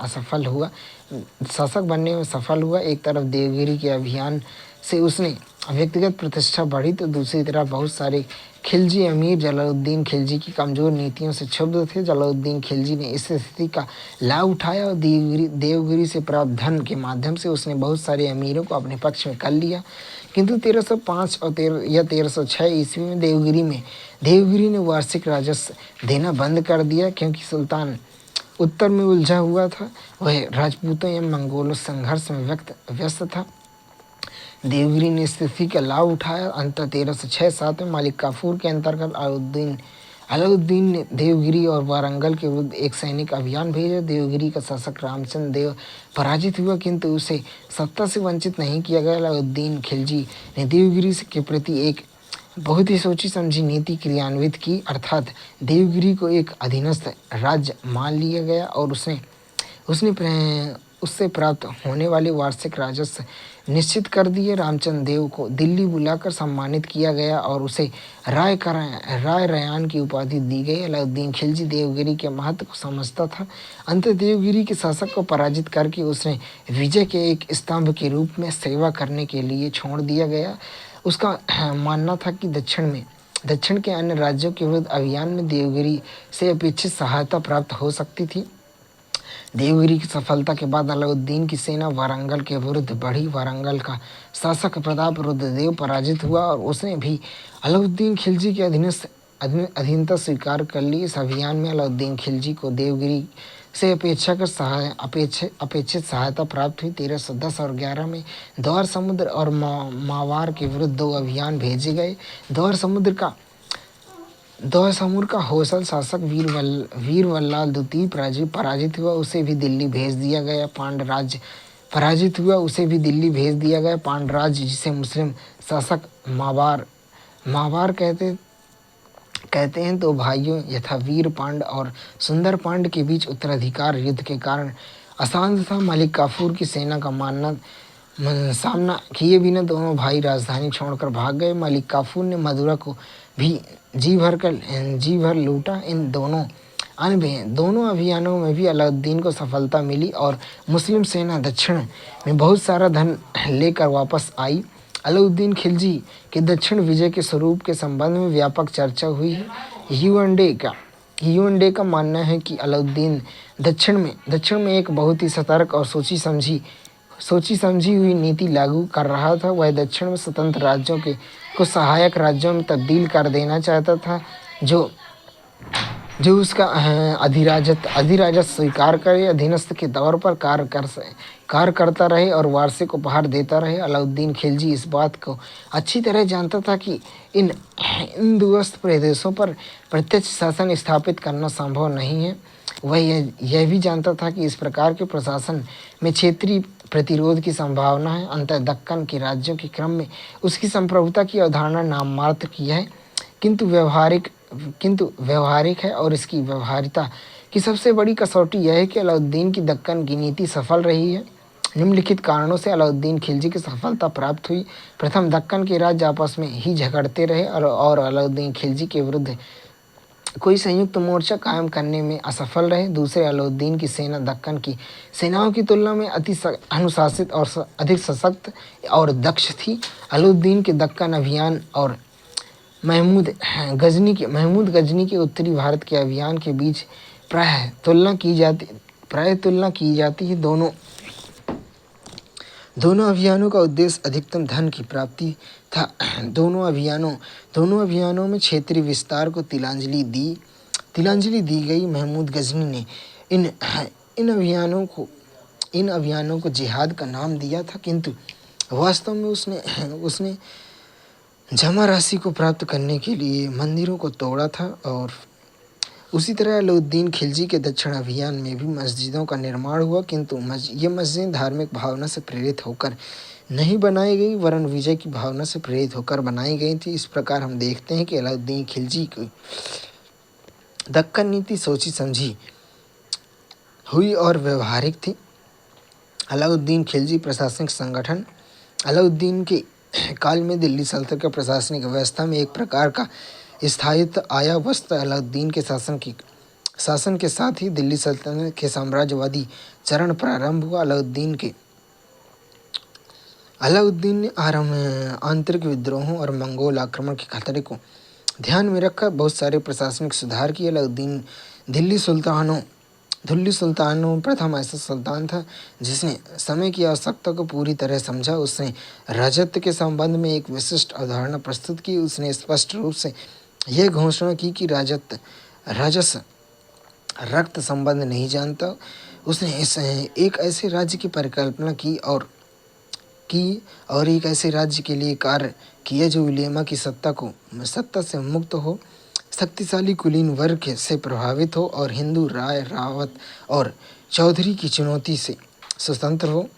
सफल हुआ। एक तरफ देवगिरी के अभियान से उसने व्यक्तिगत प्रतिष्ठा बढ़ी, तो दूसरी तरफ बहुत सारे खिलजी अमीर जलालुद्दीन खिलजी की कमजोर नीतियों से क्षुब्ध थे। जलालुद्दीन खिलजी ने इस स्थिति का लाभ उठाया और देवगिरी से प्राप्त धन के माध्यम से उसने बहुत सारे अमीरों को अपने पक्ष में कर लिया। किंतु 1305 और 1306 ईस्वी में देवगिरी ने वार्षिक राजस्व देना बंद कर दिया, क्योंकि सुल्तान उत्तर में उलझा हुआ था। वह राजपूतों एवं मंगोलों संघर्ष में व्यस्त था। देवगिरी ने स्थिति का लाभ उठाया। अंततः 1306-7 में मलिक काफूर के अंतर्गत अलाउद्दीन ने देवगिरी और वारंगल के विरुद्ध एक सैनिक अभियान भेजा। देवगिरी का शासक रामचंद्र देव पराजित हुआ, किंतु उसे सत्ता से वंचित नहीं किया गया। अलाउद्दीन खिलजी ने देवगिरी के प्रति एक बहुत ही सोची समझी नीति क्रियान्वित की, अर्थात देवगिरी को एक अधीनस्थ राज्य मान लिया गया और उससे प्राप्त होने वाले वार्षिक राजस्व निश्चित कर दिए। रामचंद्र देव को दिल्ली बुलाकर सम्मानित किया गया और उसे राय रयान की उपाधि दी गई। अलाउद्दीन खिलजी देवगिरी के महत्व को समझता था। अंततः देवगिरी के शासक को पराजित करके उसने विजय के एक स्तंभ के रूप में सेवा करने के लिए छोड़ दिया गया। उसका मानना था कि दक्षिण के अन्य राज्यों के विरुद्ध अभियान में देवगिरी से अपेक्षित सहायता प्राप्त हो सकती थी। देवगिरी की सफलता के बाद अलाउद्दीन की सेना वारंगल के विरुद्ध बढ़ी। वारंगल का शासक प्रताप रुद्रदेव पराजित हुआ और उसने भी अलाउद्दीन खिलजी की अधीनता स्वीकार कर ली। इस अभियान में अलाउद्दीन खिलजी को देवगिरी से अपेक्षित सहायता प्राप्त हुई। 1310 और 11 में द्वार समुद्र और मावार के विरुद्ध 2 अभियान भेजे गए। द्वार समूर का होसल शासक वीरवल्लाल द्वितीय पराजित हुआ, उसे भी दिल्ली भेज दिया गया। पांड्य जिसे मुस्लिम शासक मावार कहते हैं, तो भाइयों यथा वीर पांड और सुंदर पांड के बीच उत्तराधिकार युद्ध के कारण अशांत था। मलिक काफूर की सेना का सामना किए बिना दोनों भाई राजधानी छोड़कर भाग गए। मलिक काफूर ने मदुरा को भी जी भर लूटा। इन दोनों अभियानों में भी अलाउद्दीन को सफलता मिली और मुस्लिम सेना दक्षिण में बहुत सारा धन लेकर वापस आई। अलाउद्दीन खिलजी के दक्षिण विजय के स्वरूप के संबंध में व्यापक चर्चा हुई है। ह्यूएन डे का मानना है कि अलाउद्दीन दक्षिण में एक बहुत ही सतर्क और सोची समझी हुई नीति लागू कर रहा था। वह दक्षिण में स्वतंत्र राज्यों को सहायक राज्यों में तब्दील कर देना चाहता था, जो उसका अधिराजत स्वीकार करे, अधीनस्थ के तौर पर कार्य करता रहे और वार्षिक उपहार देता रहे। अलाउद्दीन खिलजी इस बात को अच्छी तरह जानता था कि इन दूरस्थ प्रदेशों पर प्रत्यक्ष शासन स्थापित करना संभव नहीं है। वह यह भी जानता था कि इस प्रकार के प्रशासन में क्षेत्रीय प्रतिरोध की संभावना है। अंततः दक्कन के राज्यों के क्रम में उसकी संप्रभुता की अवधारणा नाम मात्र की है, किंतु व्यवहारिक है, और इसकी व्यवहारिकता की सबसे बड़ी कसौटी यह है कि अलाउद्दीन की दक्कन की नीति सफल रही है। निम्नलिखित कारणों से अलाउद्दीन खिलजी की सफलता प्राप्त हुई। प्रथम, दक्कन के राज्य आपस में ही झगड़ते रहे और अलाउद्दीन खिलजी के विरुद्ध कोई संयुक्त मोर्चा कायम करने में असफल रहे। दूसरे, अलाउद्दीन की सेना दक्कन की सेनाओं की तुलना में अति अनुशासित और अधिक सशक्त और दक्ष थी। अलाउद्दीन के दक्कन अभियान और महमूद गजनी के उत्तरी भारत के अभियान के बीच प्रायः तुलना की जाती है। दोनों अभियानों का उद्देश्य अधिकतम धन की प्राप्ति था। दोनों अभियानों में क्षेत्रीय विस्तार को तिलांजलि दी गई। महमूद गजनी ने इन अभियानों को जिहाद का नाम दिया था, किंतु वास्तव में उसने जमा राशि को प्राप्त करने के लिए मंदिरों को तोड़ा था। और उसी तरह अलाउद्दीन खिलजी के दक्षिण अभियान में भी मस्जिदों का निर्माण हुआ, किंतु ये मस्जिदें धार्मिक भावना से प्रेरित होकर नहीं बनाई गई, वरन विजय की भावना से प्रेरित होकर बनाई गई थी। इस प्रकार हम देखते हैं कि अलाउद्दीन खिलजी की दक्कन नीति सोची समझी हुई और व्यवहारिक थी। अलाउद्दीन खिलजी प्रशासनिक संगठन। अलाउद्दीन के काल में दिल्ली सल्तनत के प्रशासनिक व्यवस्था में एक प्रकार का स्थायित्व आया। वस्तुतः अलाउद्दीन के शासन के साथ ही दिल्ली सल्तनत के साम्राज्यवादी चरण प्रारंभ हुआ। अलाउद्दीन ने आंतरिक विद्रोहों और मंगोल आक्रमण के खतरे को ध्यान में रखकर बहुत सारे प्रशासनिक सुधार किए। अलाउद्दीन दिल्ली सुल्तानों प्रथम ऐसा सुल्तान था जिसने समय की आवश्यकता को पूरी तरह समझा। उसने राजत्व के संबंध में एक विशिष्ट अवधारणा प्रस्तुत की। उसने स्पष्ट रूप से यह घोषणा की कि राजस रक्त संबंध नहीं जानता। उसने एक ऐसे राज्य की परिकल्पना की की और एक ऐसे राज्य के लिए कार्य किया जो उलेमा की सत्ता से मुक्त हो, शक्तिशाली कुलीन वर्ग से प्रभावित हो और हिंदू राय रावत और चौधरी की चुनौती से स्वतंत्र हो।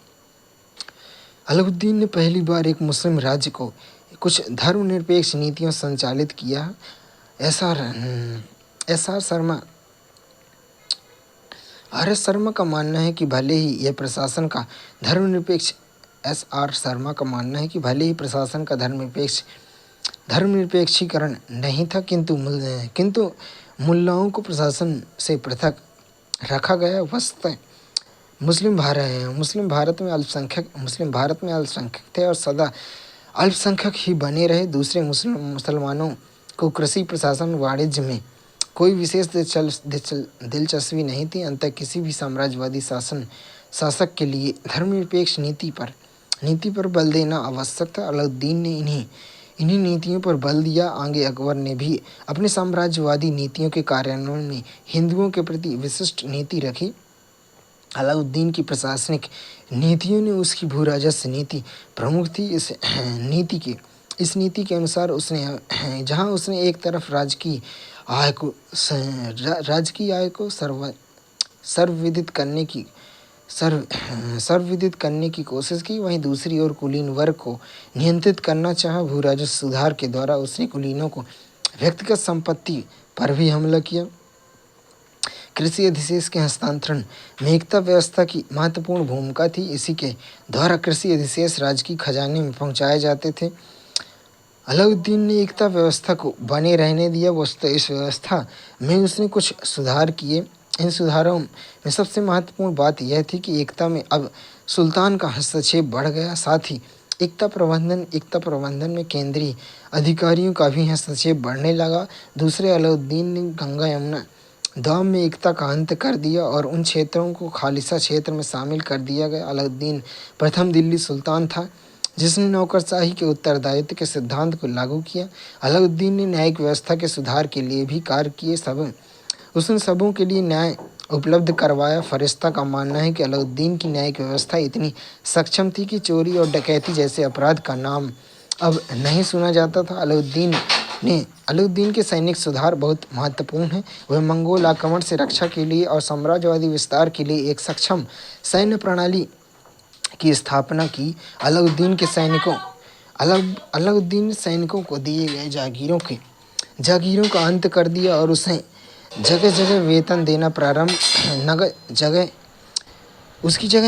अलाउद्दीन ने पहली बार एक मुस्लिम राज्य को कुछ धर्मनिरपेक्ष नीतियों संचालित किया। एस.आर. शर्मा आर.एस. शर्मा का मानना है कि भले ही यह प्रशासन का धर्मनिरपेक्ष एस.आर. शर्मा का मानना है कि भले ही प्रशासन का धर्मनिरपेक्षीकरण नहीं था, किंतु मुल्लाओं को प्रशासन से पृथक रखा गया। वस्तुतः मुस्लिम भारत में अल्पसंख्यक थे और सदा अल्पसंख्यक ही बने रहे। दूसरे मुसलमानों को कृषि, प्रशासन, वाणिज्य में कोई विशेष दिलचस्पी नहीं थी। अंततः किसी भी साम्राज्यवादी शासक के लिए धर्मनिरपेक्ष नीति पर बल देना आवश्यक था। अलाउद्दीन ने इन्हीं नीतियों पर बल दिया। आगे अकबर ने भी अपने साम्राज्यवादी नीतियों के कार्यान्वयन में हिंदुओं के प्रति विशिष्ट नीति रखी। अलाउद्दीन की प्रशासनिक नीतियों ने उसकी भूराजस्व नीति प्रमुख थी। इस नीति के अनुसार जहां उसने एक तरफ राजकीय आय को सर्वविदित करने की कोशिश की, वहीं दूसरी ओर कुलीन वर्ग को नियंत्रित करना चाहा। भूराजस्व सुधार के द्वारा उसने कुलीनों को व्यक्तिगत संपत्ति पर भी हमला किया। कृषि अधिशेष के हस्तांतरण में एकता व्यवस्था की महत्वपूर्ण भूमिका थी। इसी के द्वारा कृषि अधिशेष राजकीय खजाने में पहुंचाए जाते थे। अलाउद्दीन ने एकता व्यवस्था को बने रहने दिया। वस्तुतः इस व्यवस्था में उसने कुछ सुधार किए। इन सुधारों में सबसे महत्वपूर्ण बात यह थी कि एकता में अब सुल्तान का हस्तक्षेप बढ़ गया। साथ ही एकता प्रबंधन में केंद्रीय अधिकारियों का भी हस्तक्षेप बढ़ने लगा। दूसरे अलाउद्दीन ने गंगा यमुना दाम में एकता का अंत कर दिया और उन क्षेत्रों को खालिसा क्षेत्र में शामिल कर दिया गया। अलाउद्दीन प्रथम दिल्ली सुल्तान था जिसने नौकरशाही के उत्तरदायित्व के सिद्धांत को लागू किया। अलाउद्दीन ने न्यायिक व्यवस्था के सुधार के लिए भी कार्य किए। उसने सबों के लिए न्याय उपलब्ध करवाया। फरिश्ता का मानना है कि अलाउद्दीन की न्यायिक व्यवस्था इतनी सक्षम थी कि चोरी और डकैती जैसे अपराध का नाम अब नहीं सुना जाता था। अलाउद्दीन के सैनिक सुधार बहुत महत्वपूर्ण हैं। वह मंगोल आक्रमण से रक्षा के लिए और साम्राज्यवादी विस्तार के लिए एक सक्षम सैन्य प्रणाली की स्थापना की। अलाउद्दीन ने सैनिकों को दिए गए जागीरों का अंत कर दिया और उसे जगह जगह वेतन देना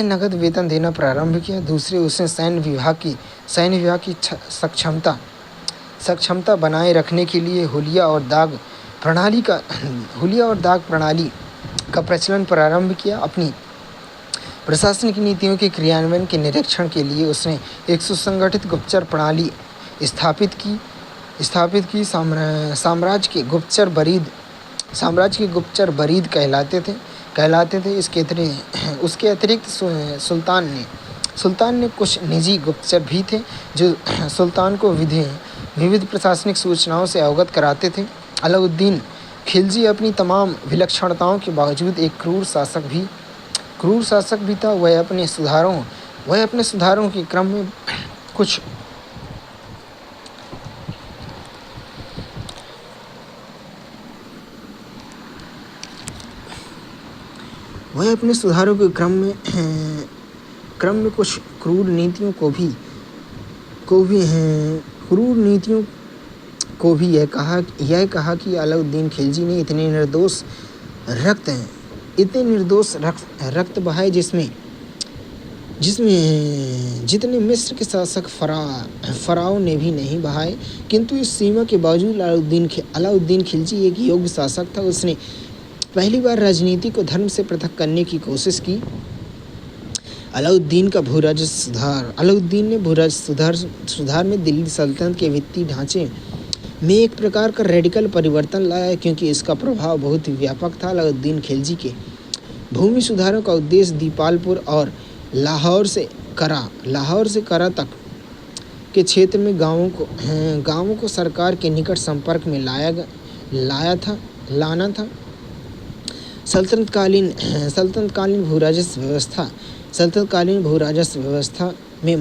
नगद वेतन देना प्रारंभ किया। दूसरे उसने सैन्य विभाग की सक्षमता बनाए रखने के लिए हुलिया और दाग प्रणाली का प्रचलन प्रारंभ किया। अपनी प्रशासनिक नीतियों के क्रियान्वयन के निरीक्षण के लिए उसने एक सुसंगठित गुप्तचर प्रणाली स्थापित की। साम्राज्य के गुप्तचर बरीद कहलाते थे। उसके अतिरिक्त सुल्तान ने कुछ निजी गुप्तचर भी थे जो सुल्तान को विविध प्रशासनिक सूचनाओं से अवगत कराते थे। अलाउद्दीन खिलजी अपनी तमाम विलक्षणताओं के बावजूद एक क्रूर शासक भी था। वह अपने सुधारों के क्रम में कुछ कुछ क्रूर नीतियों को भी यह कहा कि अलाउद्दीन खिलजी ने इतने निर्दोष रक्त बहाए जितने मिस्र के शासक फराओ ने भी नहीं बहाए। किंतु इस सीमा के बावजूद अलाउद्दीन खिलजी एक योग्य शासक था। उसने पहली बार राजनीति को धर्म से पृथक करने की कोशिश की। अलाउद्दीन ने भूराजस्व सुधार में दिल्ली सल्तनत के वित्तीय ढांचे में एक प्रकार का रेडिकल परिवर्तन लाया, क्योंकि इसका प्रभाव बहुत ही व्यापक था। अलाउद्दीन खिलजी के भूमि सुधारों का उद्देश्य दीपालपुर और लाहौर से करा तक के क्षेत्र में गांवों को सरकार के निकट संपर्क में लाना था। सल्तनतकालीन भूराजस्व व्यवस्था में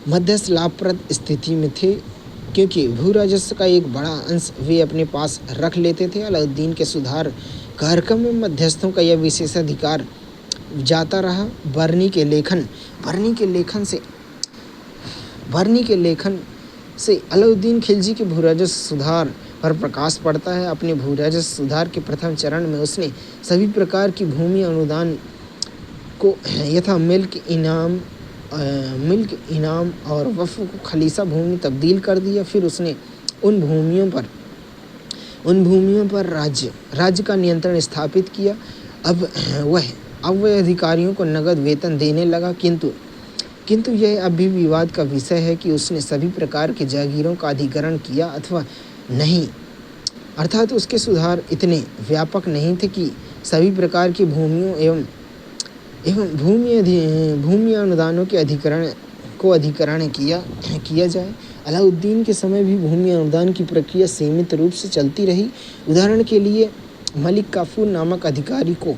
मध्यस्थ लाभप्रद स्थिति में थे, क्योंकि भू राजस्व का एक बड़ा अंश वे अपने पास रख लेते थे। अलाउद्दीन के सुधार कार्यक्रम में मध्यस्थों का यह विशेषाधिकार जाता रहा। बर्नी के लेखन से अलाउद्दीन खिलजी के भू राजस्व सुधार पर प्रकाश पड़ता है। अपने भू राजस्व सुधार के प्रथम चरण में उसने सभी प्रकार की भूमि अनुदान को यथा मिल्क इनाम और वक्फ को खालिसा भूमि तब्दील कर दिया। फिर उसने उन भूमियों पर राज्य का नियंत्रण स्थापित किया। अब वह अधिकारियों को नगद वेतन देने लगा, किंतु यह अब भी विवाद का विषय है कि उसने सभी प्रकार के जागीरों का अधिग्रहण किया अथवा नहीं, अर्थात उसके सुधार इतने व्यापक नहीं थे कि सभी प्रकार की भूमियों एवं भूमि अनुदानों के अधिग्रहण किया जाए। अलाउद्दीन के समय भी भूमि अनुदान की प्रक्रिया सीमित रूप से चलती रही। उदाहरण के लिए मलिक काफूर नामक अधिकारी को,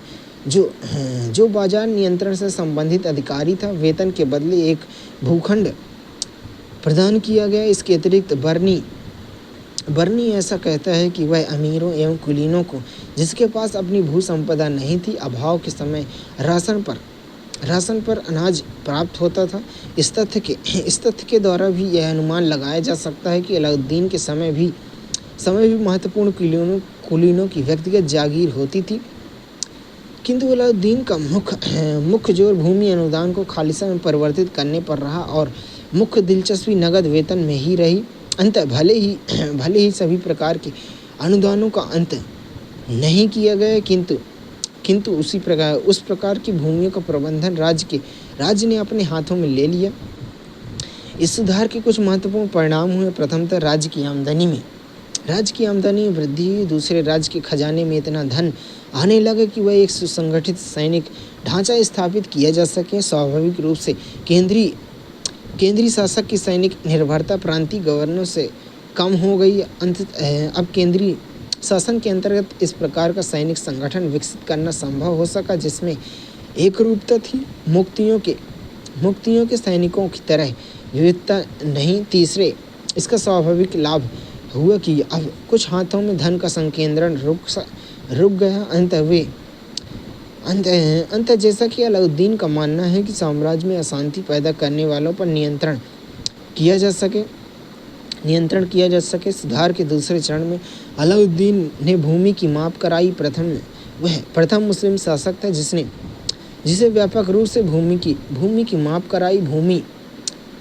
जो बाजार नियंत्रण से संबंधित अधिकारी था, वेतन के बदले एक भूखंड प्रदान किया गया। इसके अतिरिक्त बर्नी ऐसा कहता है कि वह अमीरों एवं कुलीनों को, जिसके पास अपनी भू संपदा नहीं थी, अभाव के समय राशन पर अनाज प्राप्त होता था। इस तथ्य के द्वारा भी यह अनुमान लगाया जा सकता है कि अलाउद्दीन के समय भी महत्वपूर्ण कुलीनों की व्यक्तिगत जागीर होती थी। किंतु अलाउद्दीन का मुख्य जोर भूमि अनुदान को खालिसा में परिवर्तित करने पर रहा और मुख्य दिलचस्पी नगद वेतन में ही रही। अंततः भले ही सभी प्रकार के अनुदानों का अंत नहीं किया गया, किंतु उस प्रकार की भूमियों का प्रबंधन राज्य ने अपने हाथों में ले लिया। इस सुधार के कुछ महत्वपूर्ण परिणाम हुए। प्रथमतः राज्य की आमदनी में वृद्धि हुई। दूसरे, राज्य के खजाने में इतना धन आने लगा कि वह एक सुसंगठित सैनिक ढांचा स्थापित किया जा सके। स्वाभाविक रूप से केंद्रीय शासक की सैनिक निर्भरता प्रांतीय गवर्नर से कम हो गई। अब केंद्रीय शासन के अंतर्गत इस प्रकार का सैनिक संगठन विकसित करना संभव हो सका जिसमें एक रूपता थी। मुक्तियों के सैनिकों की तरह विविधता नहीं। तीसरे, इसका स्वाभाविक लाभ हुआ कि अब कुछ हाथों में धन का संकेंद्रण रुक गया। अंत जैसा कि अलाउद्दीन का मानना है कि साम्राज्य में अशांति पैदा करने वालों पर नियंत्रण किया जा सके। सुधार के दूसरे चरण में अलाउद्दीन ने भूमि की माप कराई। वह प्रथम मुस्लिम शासक था जिसे व्यापक रूप से भूमि की माप कराई।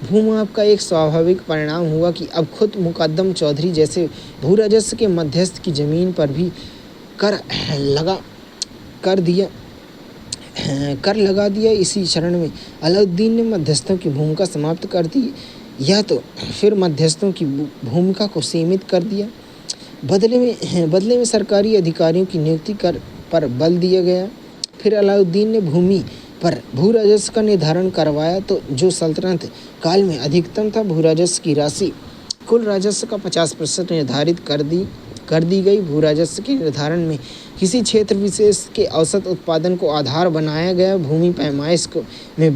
भूमाप का एक स्वाभाविक परिणाम हुआ कि अब खुद मुकद्दम चौधरी जैसे भू राजस्व के मध्यस्थ की जमीन पर भी कर लगा दिया। इसी चरण में अलाउद्दीन ने मध्यस्थों की भूमिका समाप्त कर दी, या तो फिर मध्यस्थों की भूमिका को सीमित कर दिया। बदले में सरकारी अधिकारियों की नियुक्ति पर बल दिया गया। फिर अलाउद्दीन ने भूमि पर भू राजस्व का निर्धारण करवाया, तो जो सल्तनत काल में अधिकतम था। भू राजस्व की राशि कुल राजस्व का 50% निर्धारित कर दी गई। भू राजस्व के निर्धारण में किसी क्षेत्र विशेष के औसत उत्पादन को आधार बनाया गया। भूमि पैमाइश में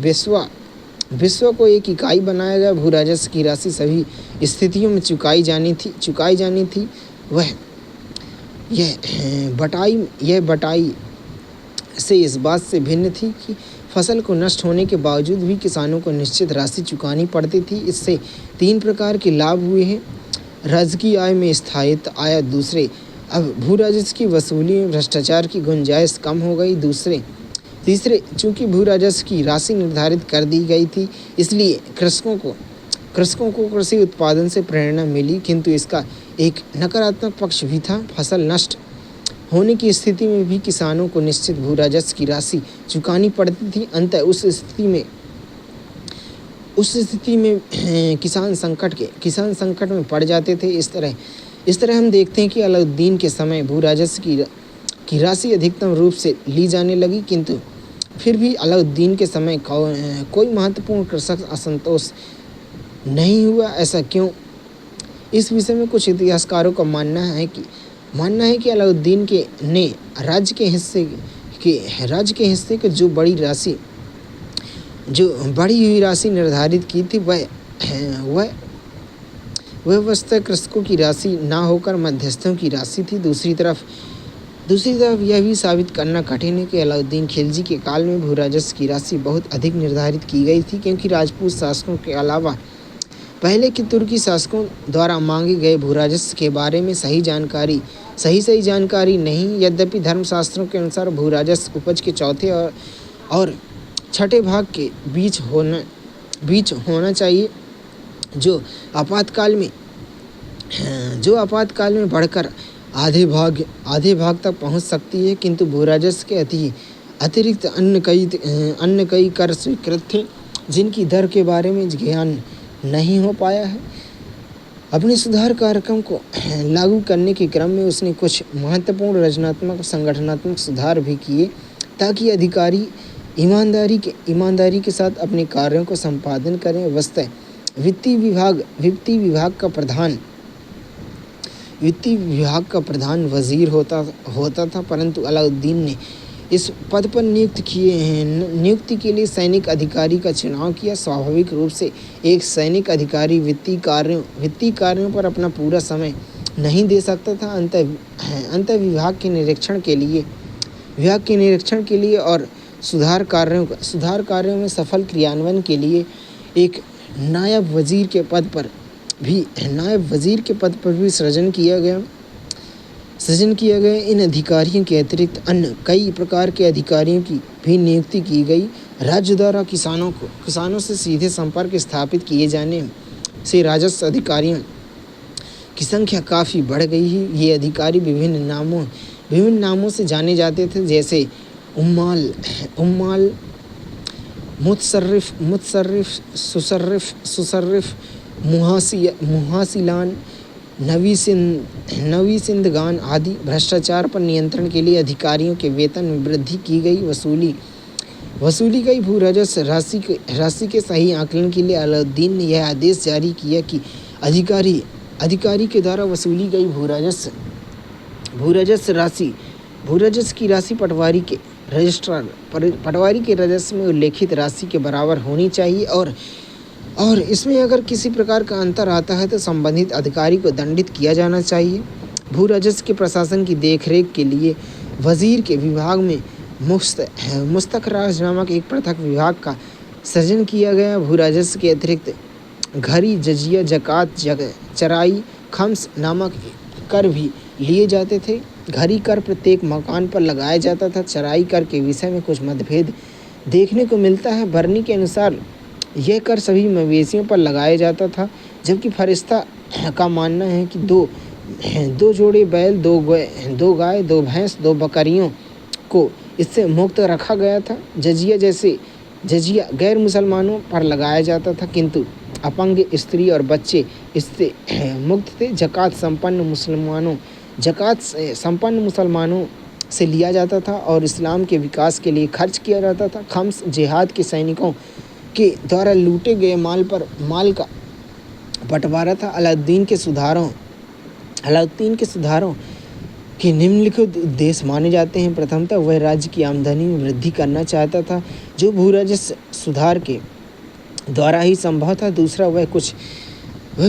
विश्व को एक इकाई बनाया गया। भू राजस्व की राशि सभी स्थितियों में चुकाई जानी थी। यह बटाई से इस बात से भिन्न थी कि फसल को नष्ट होने के बावजूद भी किसानों को निश्चित राशि चुकानी पड़ती थी। इससे 3 प्रकार के लाभ हुए हैं। राजकीय आय में स्थायित्व आया। दूसरे, अब भू राजस्व की वसूली में भ्रष्टाचार की गुंजाइश कम हो गई। तीसरे, चूंकि भू राजस्व की राशि निर्धारित कर दी गई थी, इसलिए कृषकों को कृषि उत्पादन से प्रेरणा मिली। किंतु इसका एक नकारात्मक पक्ष भी था। फसल नष्ट होने की स्थिति में भी किसानों को निश्चित भू राजस्व की राशि चुकानी पड़ती थी। अंततः उस स्थिति में किसान संकट में पड़ जाते थे। इस तरह हम देखते हैं कि अलाउद्दीन के समय भू राजस्व की राशि अधिकतम रूप से ली जाने लगी, किंतु फिर भी अलाउद्दीन के समय कोई महत्वपूर्ण कृषक असंतोष नहीं हुआ। ऐसा क्यों? इस विषय में कुछ इतिहासकारों का मानना है कि अलाउद्दीन राज्य के हिस्से की जो बड़ी राशि जो बढ़ी हुई राशि निर्धारित की थी वह वह वस्तु कृषकों की राशि ना होकर मध्यस्थों की राशि थी। दूसरी तरफ यह भी साबित करना कठिन है कि अलाउद्दीन खिलजी के काल में भूराजस्व की राशि बहुत अधिक निर्धारित की गई थी, क्योंकि राजपूत शासकों के अलावा पहले के तुर्की शासकों द्वारा मांगे गए भूराजस्व के बारे में सही जानकारी नहीं। यद्यपि धर्मशास्त्रों के अनुसार भूराजस्व उपज के चौथे और छठे भाग के बीच होना चाहिए, जो आपातकाल में बढ़कर आधे भाग तक पहुंच सकती है। किंतु भूराजस्व के अतिरिक्त अन्य कई कर स्वीकृत थे, जिनकी दर के बारे में ज्ञान नहीं हो पाया है। अपने सुधार कार्यक्रम को लागू करने के क्रम में उसने कुछ महत्वपूर्ण रचनात्मक संगठनात्मक सुधार भी किए, ताकि अधिकारी ईमानदारी के साथ अपने कार्यों को संपादन करें। वस्तः वित्तीय विभाग का प्रधान वजीर होता था, परंतु अलाउद्दीन ने इस पद पर नियुक्ति के लिए सैनिक अधिकारी का चुनाव किया। स्वाभाविक रूप से एक सैनिक अधिकारी वित्तीय कार्यों पर अपना पूरा समय नहीं दे सकता था। अंतः विभाग के निरीक्षण के लिए और सुधार कार्यों में सफल क्रियान्वयन के लिए एक नायब वजीर के पद पर भी सृजन किया गया। इन अधिकारियों के अतिरिक्त अन्य कई प्रकार के अधिकारियों की भी नियुक्ति की गई। राज्य द्वारा किसानों से सीधे संपर्क स्थापित किए जाने से राजस्व अधिकारियों की संख्या काफ़ी बढ़ गई है। ये अधिकारी विभिन्न नामों से जाने जाते थे, जैसे उम्माल, मुतसर्रिफ, सुसर्रिफ, मुहासिलान, नवी सिंधगान आदि। भ्रष्टाचार पर नियंत्रण के लिए अधिकारियों के वेतन में वृद्धि की गई। वसूली गई भूराजस्व राशि के सही आकलन के लिए अलाउद्दीन ने यह आदेश जारी किया कि अधिकारी के द्वारा वसूली गई भूराजस्व की राशि पटवारी के राजस्व में उल्लेखित राशि के बराबर होनी चाहिए, और इसमें अगर किसी प्रकार का अंतर आता है तो संबंधित अधिकारी को दंडित किया जाना चाहिए। भूराजस्व के प्रशासन की देखरेख के लिए वजीर के विभाग में मुस्तखराज नामक एक पृथक विभाग का सृजन किया गया। भूराजस्व के अतिरिक्त घरी, जजिया, जकात, चराई, खम्स नामक कर भी लिए जाते थे। घरी कर प्रत्येक मकान पर लगाया जाता था। चराई कर के विषय में कुछ मतभेद देखने को मिलता है। बरनी के अनुसार यह कर सभी मवेशियों पर लगाया जाता था, जबकि फरिश्ता का मानना है कि दो जोड़े बैल, दो गाय, 2 भैंस, 2 बकरियों को इससे मुक्त रखा गया था। जजिया गैर मुसलमानों पर लगाया जाता था, किंतु अपंग स्त्री और बच्चे इससे मुक्त थे। जकात संपन्न मुसलमानों से लिया जाता था और इस्लाम के विकास के लिए खर्च किया जाता था। खम्स जिहाद के सैनिकों के द्वारा लूटे गए माल का बंटवारा था। अलाउद्दीन के सुधारों के निम्नलिखित उद्देश्य माने जाते हैं। प्रथमतः वह राज्य की आमदनी में वृद्धि करना चाहता था, जो भूराजस्व सुधार के द्वारा ही संभव था। दूसरा, वह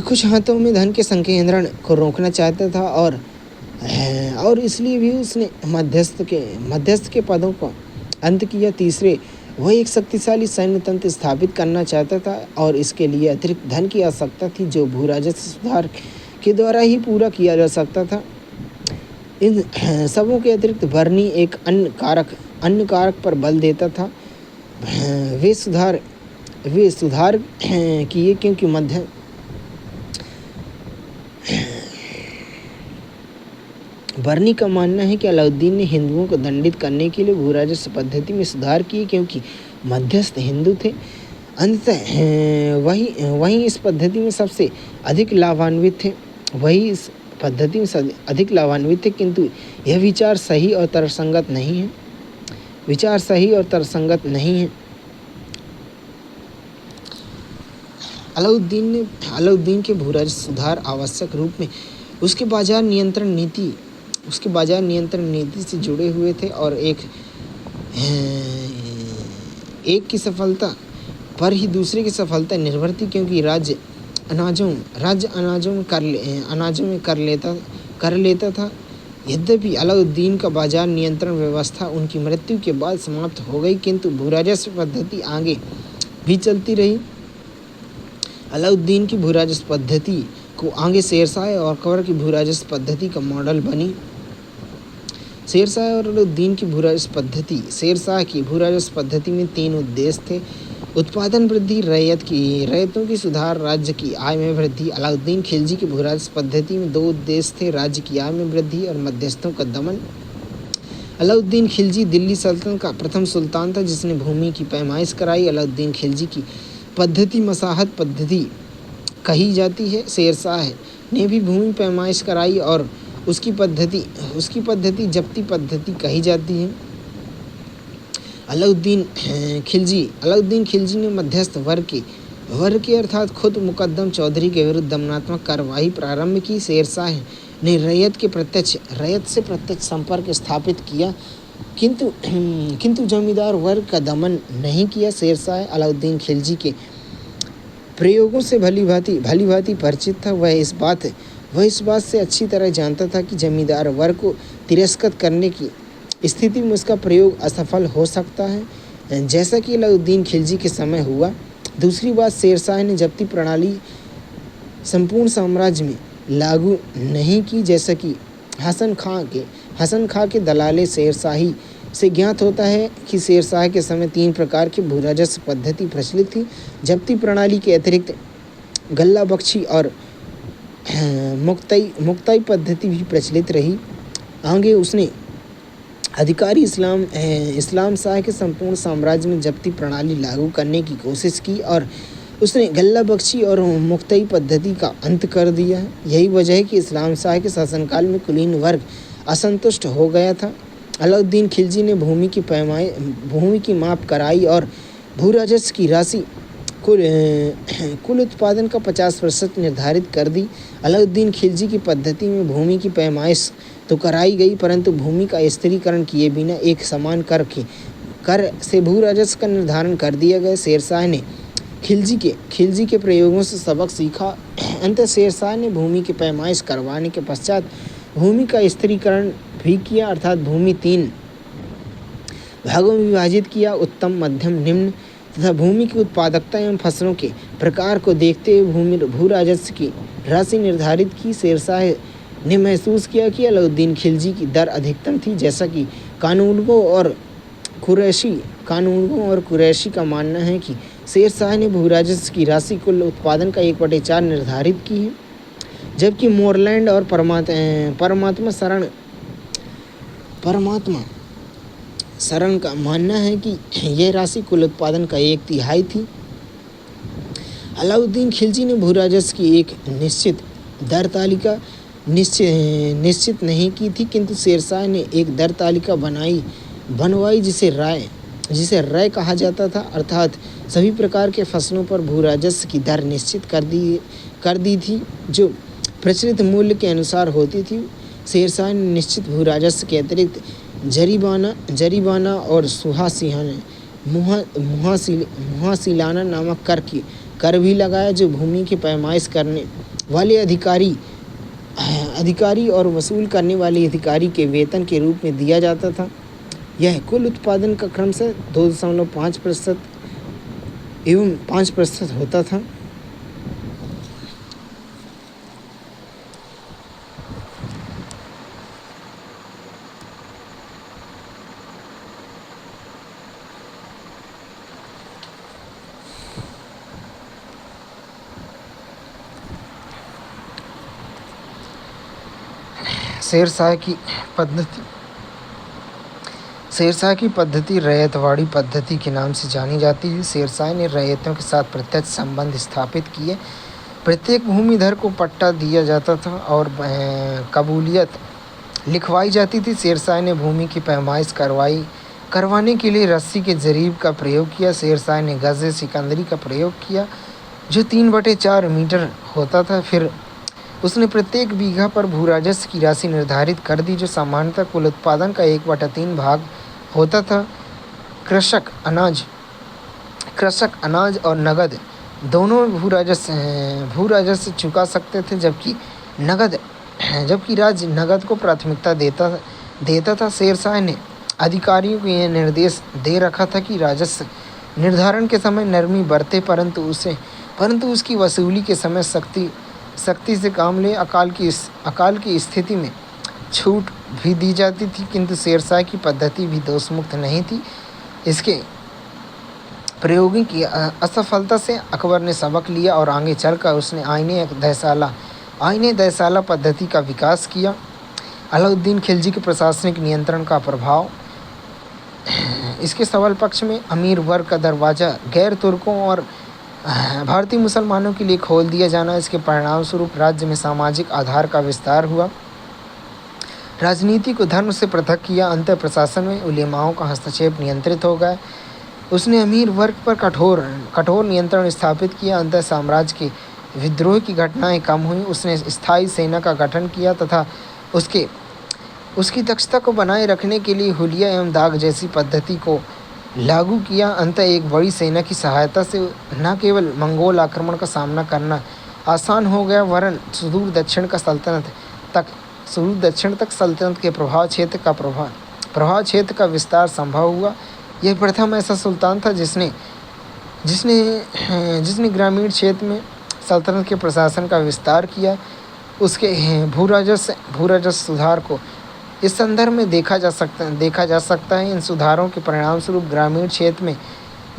कुछ हाथों में धन के संकेंद्रण को रोकना चाहता था, और इसलिए भी उसने मध्यस्थ के पदों को अंत किया। तीसरे, वह एक शक्तिशाली सैन्य तंत्र स्थापित करना चाहता था, और इसके लिए अतिरिक्त धन की आवश्यकता थी, जो भूराजस्व सुधार के द्वारा ही पूरा किया जा सकता था। इन सबों के अतिरिक्त बर्नी एक अन्य कारक पर बल देता था। वे सुधार किए क्योंकि बर्नी का मानना है कि अलाउद्दीन ने हिंदुओं को दंडित करने के लिए भूराजस्व पद्धति में सुधार किए, क्योंकि मध्यस्थ हिंदू थे। अंततः वही इस पद्धति में सबसे अधिक लाभान्वित थे। किंतु यह विचार सही और तर्कसंगत नहीं है। अलाउद्दीन के भूराजस्व सुधार आवश्यक रूप में उसके बाजार नियंत्रण नीति से जुड़े हुए थे, और एक की सफलता पर ही दूसरे की सफलता निर्भर थी, क्योंकि राज्य अनाजों में कर लेता था। यद्यपि अलाउद्दीन का बाजार नियंत्रण व्यवस्था उनकी मृत्यु के बाद समाप्त हो गई, किंतु भूराजस्व पद्धति आगे भी चलती रही। अलाउद्दीन की भूराजस्व पद्धति को आगे शेरशाह और अकबर की भूराजस्व पद्धति का मॉडल बनी। शेरशाह और अलाउद्दीन की भूराजस्व पद्धति। शेरशाह की भूराजस्व पद्धति में 3 उद्देश्य थे: उत्पादन वृद्धि, रैयतों की सुधार, राज्य की आय में वृद्धि। अलाउद्दीन खिलजी की भूराजस्व पद्धति में 2 उद्देश्य थे: राज्य की आय में वृद्धि और मध्यस्थों का दमन। अलाउद्दीन खिलजी दिल्ली सल्तनत का प्रथम सुल्तान था जिसने भूमि की पैमाइश कराई। अलाउद्दीन खिलजी की पद्धति मसाहत पद्धति कही जाती है। शेरशाह ने भी भूमि पैमाइश कराई और उसकी पद्धति जब्ती पद्धति कही जाती है। अलाउद्दीन खिलजी ने मध्यस्थ वर्ग के अर्थात खुद मुकद्दम चौधरी के विरुद्ध दमनात्मक कार्रवाई प्रारंभ की। शेरशाह ने रैयत से प्रत्यक्ष संपर्क स्थापित किया, किंतु जमींदार वर्ग का दमन नहीं किया। शेरशाह अलाउद्दीन खिलजी के प्रयोगों से भली भांति परिचित था। वह इस बात से अच्छी तरह जानता था कि जमींदार वर्ग को तिरस्कृत करने की स्थिति में उसका प्रयोग असफल हो सकता है, जैसा कि अलाउद्दीन खिलजी के समय हुआ। दूसरी बात, शेरशाह ने जब्ती प्रणाली संपूर्ण साम्राज्य में लागू नहीं की, जैसा कि हसन खां के दलाले शेरशाही से ज्ञात होता है कि शेरशाह के समय 3 प्रकार की भूराजस्व पद्धति प्रचलित थी। जब्ती प्रणाली के अतिरिक्त गल्ला बख्शी और मुक्ताई पद्धति भी प्रचलित रही। आगे उसने अधिकारी इस्लाम शाह के संपूर्ण साम्राज्य में जब्ती प्रणाली लागू करने की कोशिश की और उसने गल्ला बख्शी और मुक्ताई पद्धति का अंत कर दिया। यही वजह है कि इस्लाम शाह के शासनकाल में कुलीन वर्ग असंतुष्ट हो गया था। अलाउद्दीन खिलजी ने भूमि की माप कराई और भूराजस्व की राशि कुल उत्पादन का 50% निर्धारित कर दी। अलाउद्दीन खिलजी की पद्धति में भूमि की पैमाइश तो कराई गई, परंतु भूमि का स्थिरीकरण किए बिना एक समान कर से भूराजस्व का निर्धारण कर दिया गया। शेरशाह ने खिलजी के प्रयोगों से सबक सीखा। अंततः शेरशाह ने भूमि की पैमाइश करवाने के पश्चात भूमि का स्थिरीकरण भी किया, अर्थात भूमि 3 भागों में विभाजित किया: उत्तम, मध्यम, निम्न, तथा भूमि की उत्पादकता एवं फसलों के प्रकार को देखते हुए भूराजस्व की राशि निर्धारित की। शेरशाह ने महसूस किया कि अलाउद्दीन खिलजी की दर अधिकतम थी, जैसा कि कानूनगों और कुरैशी का मानना है कि शेरशाह ने भूराजस्व की राशि कुल उत्पादन का 1/4 निर्धारित की है, जबकि मोरलैंड और परमात्मा शरण का मानना है कि यह राशि कुल उत्पादन का 1/3 थी। अलाउद्दीन खिलजी ने भूराजस्व की एक निश्चित दर तालिका निश्चित नहीं की थी, किंतु शेरशाह ने एक दर तालिका बनवाई जिसे रय कहा जाता था, अर्थात सभी प्रकार के फसलों पर भूराजस्व की दर निश्चित कर दी थी जो प्रचलित मूल्य के अनुसार होती थी। शेरशाह ने निश्चित भूराजस्व के अतिरिक्त जरीबाना और मुहासिलाना नामक कर भी लगाया, जो भूमि की पैमाइश करने वाले अधिकारी और वसूल करने वाले अधिकारी के वेतन के रूप में दिया जाता था। यह कुल उत्पादन का क्रमशः 2.5% एवं 5% होता था। शेरशाह की पद्धति रैयतवाड़ी पद्धति के नाम से जानी जाती है। शेरशाह ने रैयतों के साथ प्रत्यक्ष संबंध स्थापित किए। प्रत्येक भूमिधर को पट्टा दिया जाता था और कबूलियत लिखवाई जाती थी। शेरशाह ने भूमि की पैमाइश करवाने के लिए रस्सी के जरीब का प्रयोग किया। शेरशाह ने गज़े सिकंदरी का प्रयोग किया जो 3/4 मीटर होता था। फिर उसने प्रत्येक बीघा पर भूराजस्व की राशि निर्धारित कर दी, जो सामान्यतः कुल उत्पादन का 1/3 भाग होता था। कृषक अनाज कृषक अनाज और नगद दोनों भू राजस्व चुका सकते थे, जबकि राज्य नगद को प्राथमिकता देता था। शेरशाह ने अधिकारियों को यह निर्देश दे रखा था कि राजस्व निर्धारण के समय नरमी बरते, परंतु उसकी वसूली के समय सख्ती से काम ले। अकाल की स्थिति में छूट भी दी जाती थी, किंतु शेरशाह की पद्धति भी दोषमुक्त नहीं थी। इसके प्रयोगों की असफलता से अकबर ने सबक लिया और आगे चलकर उसने आईने दहसाला पद्धति का विकास किया। अलाउद्दीन खिलजी के प्रशासनिक नियंत्रण का प्रभाव। इसके सबल पक्ष में अमीर वर्ग का दरवाज़ा गैर तुर्कों और भारतीय मुसलमानों के लिए खोल दिया जाना। इसके परिणाम स्वरूप राज्य में सामाजिक आधार का विस्तार हुआ, राजनीति को धर्म से पृथक किया, अंतर प्रशासन में उलेमाओं का हस्तक्षेप नियंत्रित हो गया। उसने अमीर वर्ग पर कठोर नियंत्रण स्थापित किया, अंतर साम्राज्य के विद्रोह की घटनाएं कम हुई। उसने स्थायी सेना का गठन किया तथा उसकी दक्षता को बनाए रखने के लिए हुलिया एवं दाग जैसी पद्धति को लागू किया। अंत एक बड़ी सेना की सहायता से न केवल मंगोल आक्रमण का सामना करना आसान हो गया, वरन सुदूर दक्षिण तक सल्तनत के प्रभाव क्षेत्र का विस्तार संभव हुआ। यह प्रथम ऐसा सुल्तान था जिसने ग्रामीण क्षेत्र में सल्तनत के प्रशासन का विस्तार किया। उसके भू राजस्व सुधार को इस संदर्भ में देखा जा सकता है। इन सुधारों के परिणाम स्वरूप ग्रामीण क्षेत्र में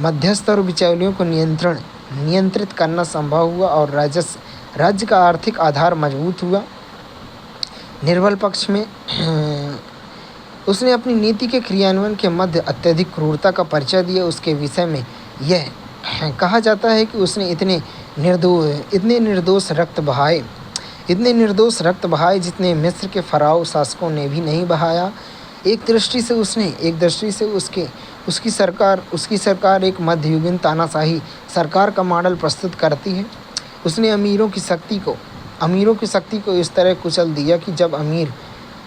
मध्यस्थ और बिचौलियों को नियंत्रित करना संभव हुआ और राज्य का आर्थिक आधार मजबूत हुआ। निर्बल पक्ष में उसने अपनी नीति के क्रियान्वयन के मध्य अत्यधिक क्रूरता का परिचय दिया। उसके विषय में यह कहा जाता है कि उसने इतने निर्दोष रक्त बहाए जितने मिस्र के फराओ शासकों ने भी नहीं बहाया। एक दृष्टि से उसकी सरकार एक मध्ययुगीन तानाशाही सरकार का मॉडल प्रस्तुत करती है। उसने अमीरों की शक्ति को इस तरह कुचल दिया कि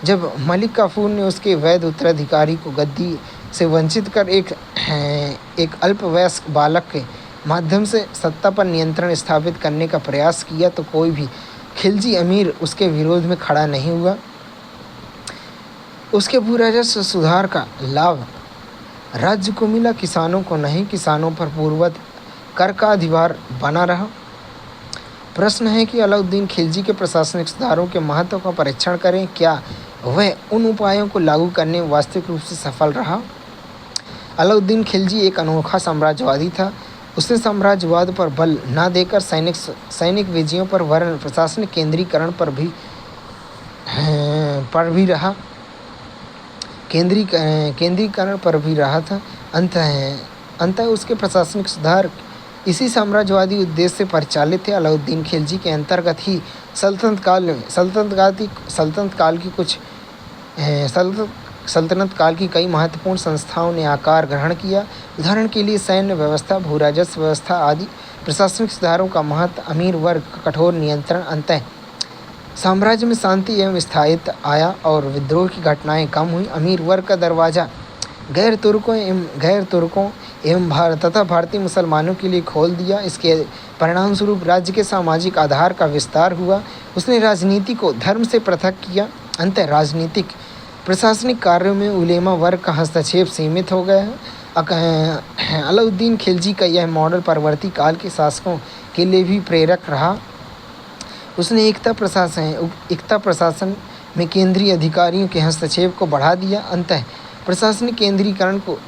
जब मलिक काफूर ने उसके वैध उत्तराधिकारी को गद्दी से वंचित कर एक अल्पवयस्क बालक के माध्यम से सत्ता पर नियंत्रण स्थापित करने का प्रयास किया, तो कोई भी खिलजी अमीर उसके विरोध में खड़ा नहीं हुआ। उसके भू राजस्व सुधार का लाभ राज्य को मिला, किसानों को नहीं। किसानों पर पूर्ववत कर का अधिभार बना रहा। प्रश्न है कि अलाउद्दीन खिलजी के प्रशासनिक सुधारों के महत्व का परीक्षण करें। क्या वह उन उपायों को लागू करने में वास्तविक रूप से सफल रहा? अलाउद्दीन खिलजी एक अनोखा साम्राज्यवादी था। उसने साम्राज्यवाद पर बल न देकर सैनिक विजयों पर वरन प्रशासनिक केंद्रीकरण पर भी रहा था। अंततः उसके प्रशासनिक सुधार इसी साम्राज्यवादी उद्देश्य से परिचालित थे। अलाउद्दीन खिलजी के अंतर्गत ही सल्तनत काल की कई महत्वपूर्ण संस्थाओं ने आकार ग्रहण किया। उदाहरण के लिए सैन्य व्यवस्था, भू राजस्व व्यवस्था आदि। प्रशासनिक सुधारों का महत्व, अमीर वर्ग का कठोर नियंत्रण, अंततः साम्राज्य में शांति एवं स्थायित्व आया और विद्रोह की घटनाएं कम हुई। अमीर वर्ग का दरवाज़ा गैर तुर्कों एवं भारतीय मुसलमानों के लिए खोल दिया। इसके परिणाम स्वरूप राज्य के सामाजिक आधार का विस्तार हुआ। उसने राजनीति को धर्म से पृथक किया। अंततः राजनीतिक प्रशासनिक कार्यों में उलेमा वर्ग का हस्तक्षेप सीमित हो गया है। अलाउद्दीन खिलजी का यह मॉडल परवर्ती काल के शासकों के लिए भी प्रेरक रहा। उसने एकता प्रशासन में केंद्रीय अधिकारियों के हस्तक्षेप को बढ़ा दिया। अंततः प्रशासनिक केंद्रीकरण को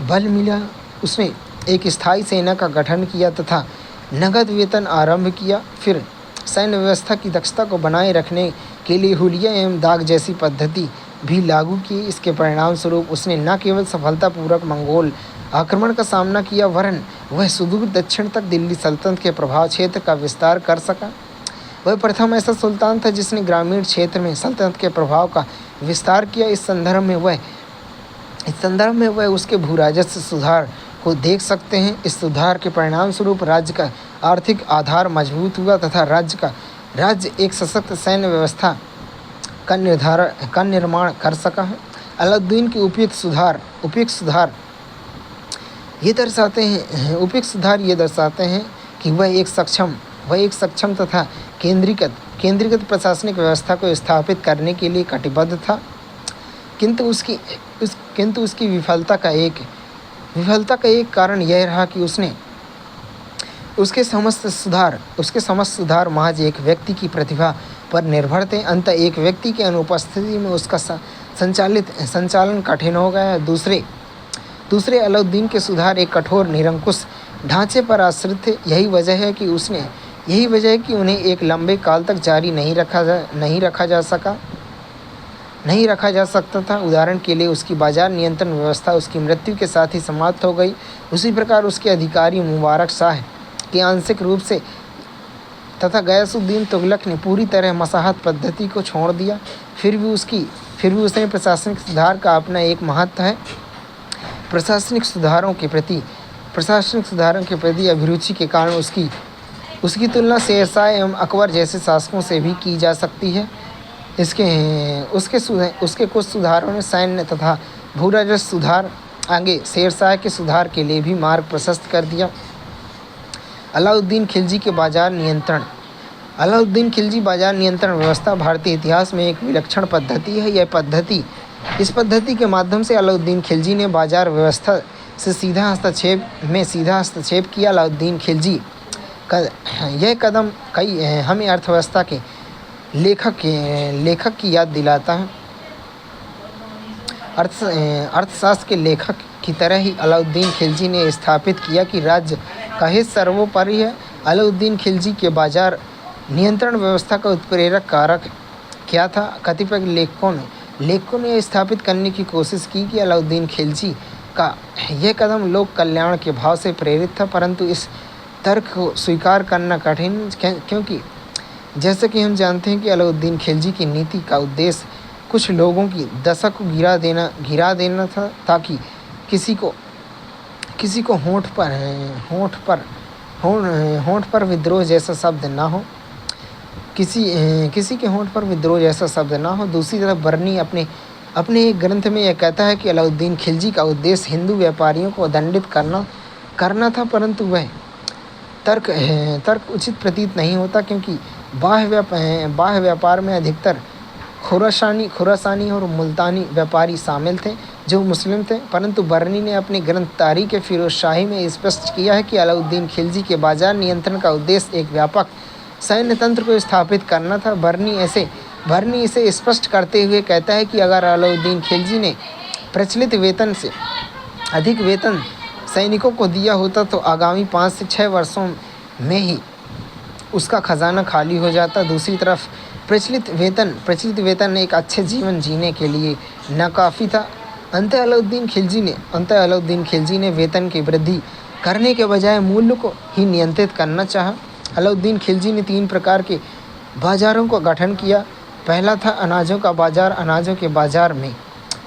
बल मिला। उसने एक स्थायी सेना का गठन किया तथा नगद वेतन आरंभ किया। फिर सैन्य व्यवस्था की दक्षता को बनाए रखने के लिए हुलिया एवं दाग जैसी पद्धति भी लागू की। इसके परिणाम स्वरूप उसने न केवल सफलतापूर्वक मंगोल आक्रमण का सामना किया, वरन वह सुदूर दक्षिण तक दिल्ली सल्तनत के प्रभाव क्षेत्र का विस्तार कर सका। वह प्रथम ऐसा सुल्तान था जिसने ग्रामीण क्षेत्र में सल्तनत के प्रभाव का विस्तार किया। इस संदर्भ में वह उसके भू राजस्व सुधार को देख सकते हैं। इस सुधार के परिणाम स्वरूप राज्य का आर्थिक आधार मजबूत हुआ तथा राज्य एक सशक्त सैन्य व्यवस्था का निर्माण कर सका है। अलाउद्दीन के उपयुक्त सुधार ये दर्शाते हैं उपयुक्त सुधार ये दर्शाते हैं कि वह एक सक्षम तथा केंद्रीकृत प्रशासनिक व्यवस्था को स्थापित करने के लिए कटिबद्ध था, किंतु उसकी विफलता का एक कारण यह रहा कि उसके समस्त सुधार महज एक व्यक्ति की प्रतिभा पर निर्भर थे। अंततः एक व्यक्ति की अनुपस्थिति में उसका संचालन कठिन हो गया। दूसरे अलाउद्दीन के सुधार एक कठोर निरंकुश ढांचे पर आश्रित थे। यही वजह है कि उन्हें एक लंबे काल तक जारी नहीं रखा जा सकता था। उदाहरण के लिए उसकी बाजार नियंत्रण व्यवस्था उसकी मृत्यु के साथ ही समाप्त हो गई। उसी प्रकार उसके अधिकारी मुबारक शाह के आंशिक रूप से तथा गयासुद्दीन तुगलक ने पूरी तरह मसाहत पद्धति को छोड़ दिया। फिर भी उसने प्रशासनिक सुधार का अपना एक महत्व है। प्रशासनिक सुधारों के प्रति अभिरुचि के कारण उसकी तुलना शेरशाह एवं अकबर जैसे शासकों से भी की जा सकती है। उसके कुछ सुधारों ने सैन्य तथा भूराजस्व सुधार आगे शेरशाह के सुधार के लिए भी मार्ग प्रशस्त कर दिया। अलाउद्दीन खिलजी बाजार नियंत्रण व्यवस्था भारतीय इतिहास में एक विलक्षण पद्धति है। इस पद्धति के माध्यम से अलाउद्दीन खिलजी ने बाजार व्यवस्था से सीधा हस्तक्षेप किया। अलाउद्दीन खिलजी का यह कदम हमें अर्थव्यवस्था के लेखक की याद दिलाता है। अर्थशास्त्र के लेखक की तरह ही अलाउद्दीन खिलजी ने स्थापित किया कि राज्य का हित सर्वोपरि है। अलाउद्दीन खिलजी के बाजार नियंत्रण व्यवस्था का उत्प्रेरक कारक क्या था? कतिपय लेखकों ने स्थापित करने की कोशिश की कि अलाउद्दीन खिलजी का यह कदम लोक कल्याण के भाव से प्रेरित था, परंतु इस तर्क को स्वीकार करना कठिन, क्योंकि जैसे कि हम जानते हैं कि अलाउद्दीन खिलजी की नीति का उद्देश्य कुछ लोगों की दशा को गिरा देना था, ताकि किसी को होंठ पर विद्रोह जैसा शब्द ना हो। किसी के होंठ पर विद्रोह जैसा शब्द ना हो। दूसरी तरफ बर्नी अपने एक ग्रंथ में यह कहता है कि अलाउद्दीन खिलजी का उद्देश्य हिंदू व्यापारियों को दंडित करना था, परंतु वह तर्क उचित प्रतीत नहीं होता, क्योंकि बाह्य व्यापार में अधिकतर खुरासानी और मुल्तानी व्यापारी शामिल थे जो मुस्लिम थे। परंतु बर्नी ने अपने ग्रंथ तारीख फिरोज शाही में स्पष्ट किया है कि अलाउद्दीन खिलजी के बाजार नियंत्रण का उद्देश्य एक व्यापक सैन्य तंत्र को स्थापित करना था। बर्नी इसे स्पष्ट करते हुए कहता है कि अगर अलाउद्दीन खिलजी ने प्रचलित वेतन से अधिक वेतन सैनिकों को दिया होता तो आगामी 5 से 6 वर्षों में ही उसका खजाना खाली हो जाता। दूसरी तरफ प्रचलित वेतन एक अच्छे जीवन जीने के लिए नाकाफ़ी था। अंततः अलाउद्दीन खिलजी ने वेतन की वृद्धि करने के बजाय मूल्य को ही नियंत्रित करना चाहा। अलाउद्दीन खिलजी ने 3 प्रकार के बाज़ारों का गठन किया। पहला था अनाजों का बाज़ार। अनाजों के बाज़ार में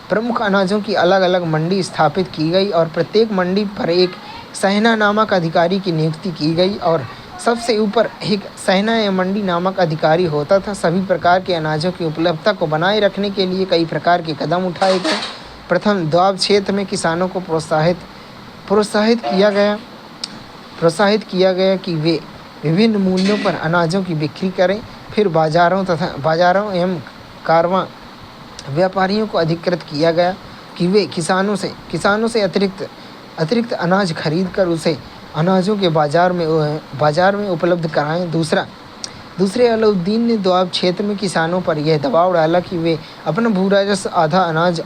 प्रमुख अनाजों की अलग अलग मंडी स्थापित की गई और प्रत्येक मंडी पर एक सहना नामक अधिकारी की नियुक्ति की गई और सबसे ऊपर एक सहना या मंडी नामक अधिकारी होता था। सभी प्रकार के अनाजों की उपलब्धता को बनाए रखने के लिए कई प्रकार के कदम उठाए गए। प्रथम द्वाब क्षेत्र में किसानों को प्रोत्साहित किया गया कि वे विभिन्न मूल्यों पर अनाजों की बिक्री करें। फिर बाजारों एवं कारवां व्यापारियों को अधिकृत किया गया कि वे किसानों से अतिरिक्त अनाज खरीद कर उसे अनाजों के बाजार में उपलब्ध कराएं। दूसरे अलाउद्दीन ने दोआब क्षेत्र में किसानों पर यह दबाव डाला कि वे अपना भूराजस्व आधा अनाज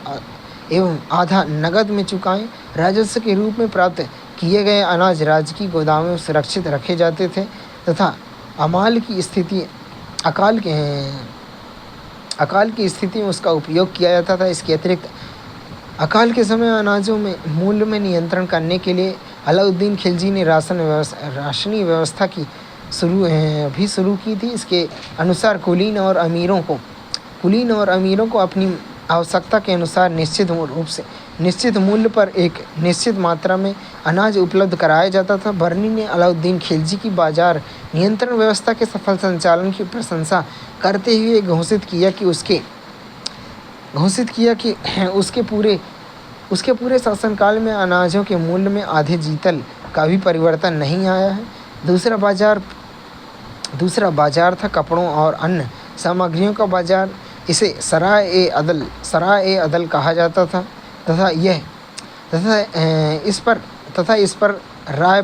एवं आधा नगद में चुकाएं। राजस्व के रूप में प्राप्त किए गए अनाज राज्य की गोदामों में सुरक्षित रखे जाते थे तथा अकाल की स्थिति में उसका उपयोग किया जाता था। इसके अतिरिक्त अकाल के समय अनाजों में मूल्य में नियंत्रण करने के लिए अलाउद्दीन खिलजी ने राशनी व्यवस्था की शुरू की थी। इसके अनुसार कुलीन और अमीरों को अपनी आवश्यकता के अनुसार निश्चित मूल्य पर एक निश्चित मात्रा में अनाज उपलब्ध कराया जाता था। बर्नी ने अलाउद्दीन खिलजी की बाजार नियंत्रण व्यवस्था के सफल संचालन की प्रशंसा करते हुए घोषित किया कि उसके पूरे शासनकाल में अनाजों के मूल्य में आधे जीतल का भी परिवर्तन नहीं आया है। दूसरा बाजार था कपड़ों और अन्य सामग्रियों का बाजार। इसे सराय ए अदल कहा जाता था तथा इस पर राय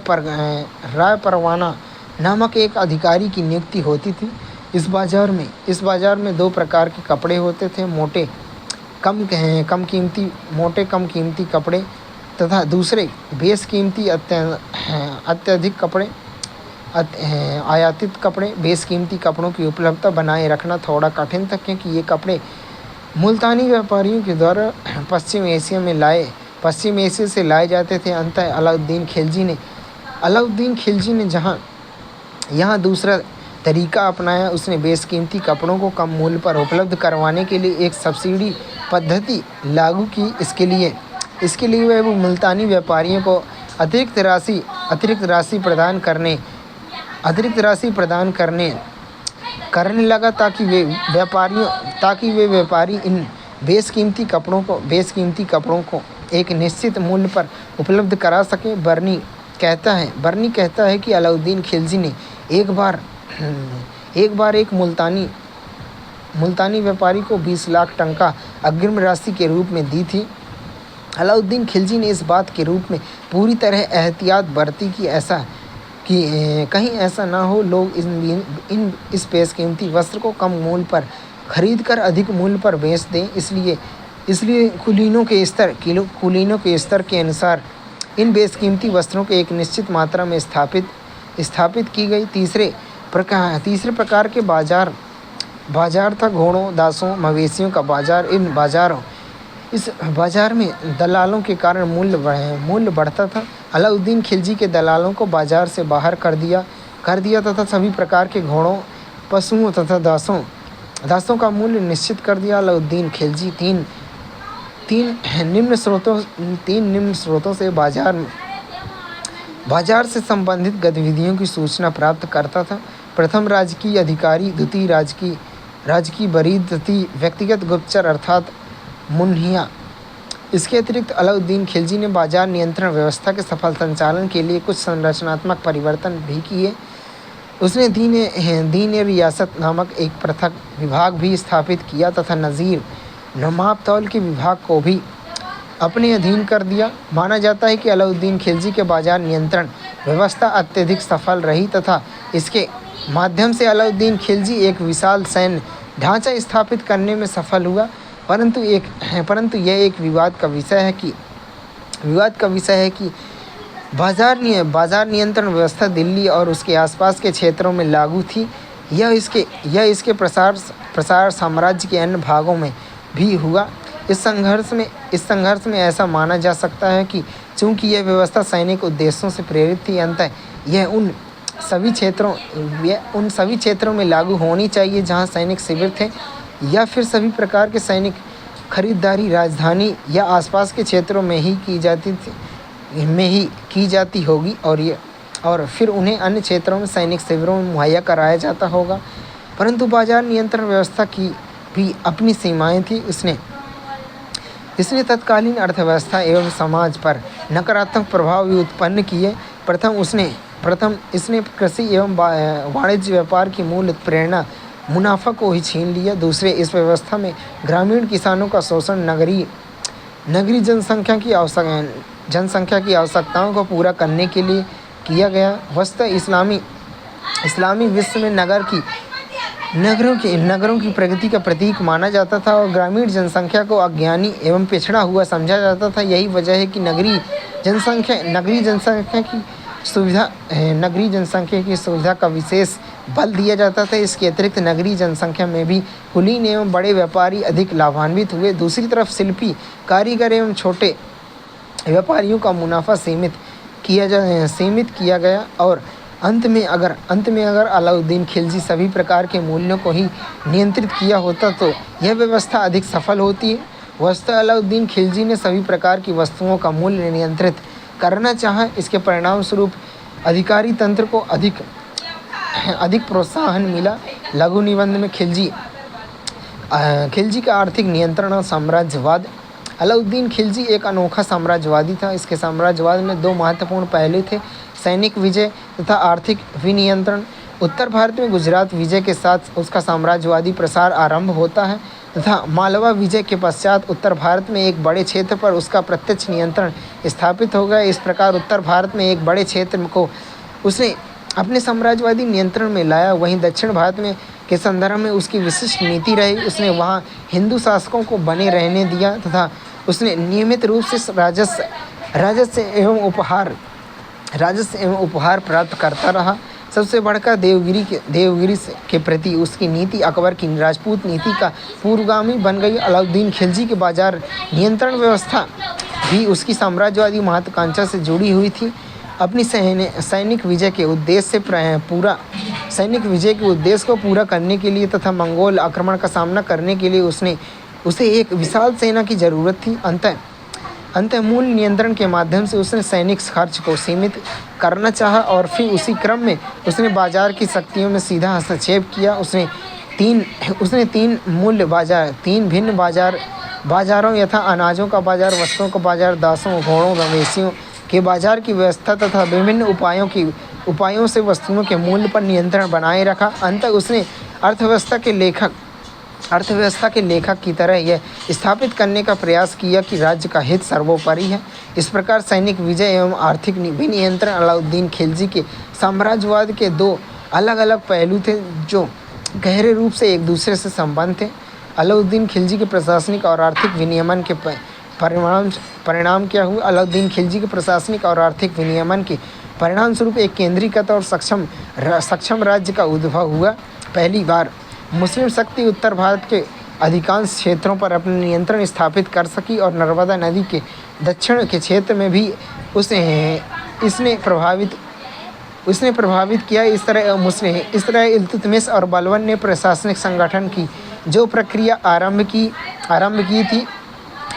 परवाना नामक एक अधिकारी की नियुक्ति होती थी। इस बाजार में दो प्रकार के कपड़े होते थे, मोटे कम कीमती कपड़े तथा दूसरे बेशकीमती अत्यधिक कपड़े। आयातित कपड़े। बेशकीमती कपड़ों की उपलब्धता बनाए रखना थोड़ा कठिन था, क्योंकि ये कपड़े मुल्तानी व्यापारियों के द्वारा पश्चिम एशिया से लाए जाते थे। अंततः अलाउद्दीन खिलजी ने यहाँ दूसरा तरीका अपनाया। उसने बेशकीमती कपड़ों को कम मूल्य पर उपलब्ध करवाने के लिए एक सब्सिडी पद्धति लागू की। इसके लिए वह मुल्तानी व्यापारियों को अतिरिक्त राशि प्रदान करने लगा, ताकि वे व्यापारी इन बेशकीमती कपड़ों को एक निश्चित मूल्य पर उपलब्ध करा सकें। बर्नी कहता है कि अलाउद्दीन खिलजी ने एक बार एक मुल्तानी व्यापारी को 20 लाख टंका अग्रिम राशि के रूप में दी थी। अलाउद्दीन खिलजी ने इस बात के रूप में पूरी तरह एहतियात बरती कि कहीं ऐसा ना हो लोग इस बेशकीमती वस्त्र को कम मूल्य पर खरीदकर अधिक मूल्य पर बेच दें। इसलिए कुलीनों के स्तर के अनुसार इन बेशकीमती वस्त्रों को एक निश्चित मात्रा में स्थापित की गई। तीसरे प्रकार के बाजार था घोड़ों, दासों, मवेशियों का बाजार। इस बाजार में दलालों के कारण मूल्य बढ़ता था। अलाउद्दीन खिलजी के दलालों को बाजार से बाहर कर दिया तथा सभी प्रकार के घोड़ों, पशुओं तथा दासों का मूल्य निश्चित कर दिया। अलाउद्दीन खिलजी तीन निम्न स्रोतों से बाजार से संबंधित गतिविधियों की सूचना प्राप्त करता था। प्रथम राजकीय अधिकारी, द्वितीय राजकीय बरीद, तृतीय व्यक्तिगत गुप्तचर अर्थात मुन्हिया। इसके अतिरिक्त अलाउद्दीन खिलजी ने बाजार नियंत्रण व्यवस्था के सफल संचालन के लिए कुछ संरचनात्मक परिवर्तन भी किए। उसने दीन रियासत नामक एक पृथक विभाग भी स्थापित किया तथा नज़ीर माप-तौल के विभाग को भी अपने अधीन कर दिया। माना जाता है कि अलाउद्दीन खिलजी के बाजार नियंत्रण व्यवस्था अत्यधिक सफल रही तथा इसके माध्यम से अलाउद्दीन खिलजी एक विशाल सैन्य ढांचा स्थापित करने में सफल हुआ। परंतु यह एक विवाद का विषय है कि बाजार नियंत्रण व्यवस्था दिल्ली और उसके आसपास के क्षेत्रों में लागू थी। यह इसके प्रसार साम्राज्य के अन्य भागों में भी हुआ। इस संघर्ष में ऐसा माना जा सकता है कि चूंकि यह व्यवस्था सैनिक उद्देश्यों से प्रेरित थी, अंततः यह उन सभी क्षेत्रों में लागू होनी चाहिए जहां सैनिक शिविर थे, या फिर सभी प्रकार के सैनिक खरीदारी राजधानी या आसपास के क्षेत्रों में ही की जाती होगी और फिर उन्हें अन्य क्षेत्रों में सैनिक शिविरों में मुहैया कराया जाता होगा। परंतु बाजार नियंत्रण व्यवस्था की भी अपनी सीमाएं थी। इसने तत्कालीन अर्थव्यवस्था एवं समाज पर नकारात्मक प्रभाव भी उत्पन्न किए। प्रथम इसने कृषि एवं वाणिज्य व्यापार की मूल प्रेरणा मुनाफा को ही छीन लिया। दूसरे, इस व्यवस्था में ग्रामीण किसानों का शोषण नगरीय जनसंख्या की आवश्यकताओं को पूरा करने के लिए किया गया। वस्तुतः इस्लामी विश्व में नगरों की प्रगति का प्रतीक माना जाता था और ग्रामीण जनसंख्या को अज्ञानी एवं पिछड़ा हुआ समझा जाता था। यही वजह है कि नगरीय जनसंख्या की सुविधा का विशेष बल दिया जाता था। इसके अतिरिक्त नगरीय जनसंख्या में भी कुलीन एवं बड़े व्यापारी अधिक लाभान्वित हुए। दूसरी तरफ शिल्पी, कारीगर एवं छोटे व्यापारियों का मुनाफा सीमित किया गया और अंत में अगर अलाउद्दीन खिलजी सभी प्रकार के मूल्यों को ही नियंत्रित किया होता तो यह व्यवस्था अधिक सफल होती है। वस्तुतः अलाउद्दीन खिलजी ने सभी प्रकार की वस्तुओं का मूल्य नियंत्रित करना चाहा। इसके परिणाम स्वरूप अधिकारी तंत्र को अधिक प्रोत्साहन मिला। लघु निबंध में खिलजी का आर्थिक नियंत्रण और साम्राज्यवाद। अलाउद्दीन खिलजी एक अनोखा साम्राज्यवादी था। इसके साम्राज्यवाद में दो महत्वपूर्ण पहलू थे, सैनिक विजय तथा आर्थिक विनियंत्रण। उत्तर भारत में गुजरात विजय के साथ उसका साम्राज्यवादी प्रसार आरंभ होता है तथा मालवा विजय के पश्चात उत्तर भारत में एक बड़े क्षेत्र पर उसका प्रत्यक्ष नियंत्रण स्थापित हो गया। इस प्रकार उत्तर भारत में एक बड़े क्षेत्र को उसने अपने साम्राज्यवादी नियंत्रण में लाया। वहीं दक्षिण भारत में के संदर्भ में उसकी विशिष्ट नीति रही। उसने वहाँ हिंदू शासकों को बने रहने दिया तथा उसने नियमित रूप से राजस्व एवं उपहार प्राप्त करता रहा। सबसे बढ़कर देवगिरी के प्रति उसकी नीति अकबर की राजपूत नीति का पूर्वगामी बन गई। अलाउद्दीन खिलजी के बाजार नियंत्रण व्यवस्था भी उसकी साम्राज्यवादी महत्वाकांक्षा से जुड़ी हुई थी। अपनी सैनिक विजय के उद्देश्य को पूरा करने के लिए तथा मंगोल आक्रमण का सामना करने के लिए उसे एक विशाल सेना की जरूरत थी। अंतः मूल नियंत्रण के माध्यम से उसने सैनिक खर्च को सीमित करना चाहा और फिर उसी क्रम में उसने बाजार की शक्तियों में सीधा हस्तक्षेप किया। उसने तीन भिन्न बाजारों यथा अनाजों का बाजार, वस्त्रों का बाजार, दासों, घोड़ों, मवेशियों के बाजार की व्यवस्था तथा विभिन्न उपायों से वस्तुओं के मूल्य पर नियंत्रण बनाए रखा। अंततः उसने अर्थव्यवस्था के लेखक की तरह यह स्थापित करने का प्रयास किया कि राज्य का हित सर्वोपरि है। इस प्रकार सैनिक विजय एवं आर्थिक विनियंत्रण अलाउद्दीन खिलजी के साम्राज्यवाद के दो अलग अलग पहलू थे जो गहरे रूप से एक दूसरे से संबंध थे। अलाउद्दीन खिलजी के प्रशासनिक और आर्थिक विनियमन के परिणाम क्या हुए? अलाउद्दीन खिलजी के प्रशासनिक और आर्थिक विनियमन के परिणाम स्वरूप एक केंद्रीकृत और सक्षम राज्य का उद्भव हुआ। पहली बार मुस्लिम शक्ति उत्तर भारत के अधिकांश क्षेत्रों पर अपना नियंत्रण स्थापित कर सकी और नर्मदा नदी के दक्षिण के क्षेत्र में भी इसने प्रभावित किया। इस तरह इल्तुतमिश और बलबन ने प्रशासनिक संगठन की जो प्रक्रिया आरंभ की थी,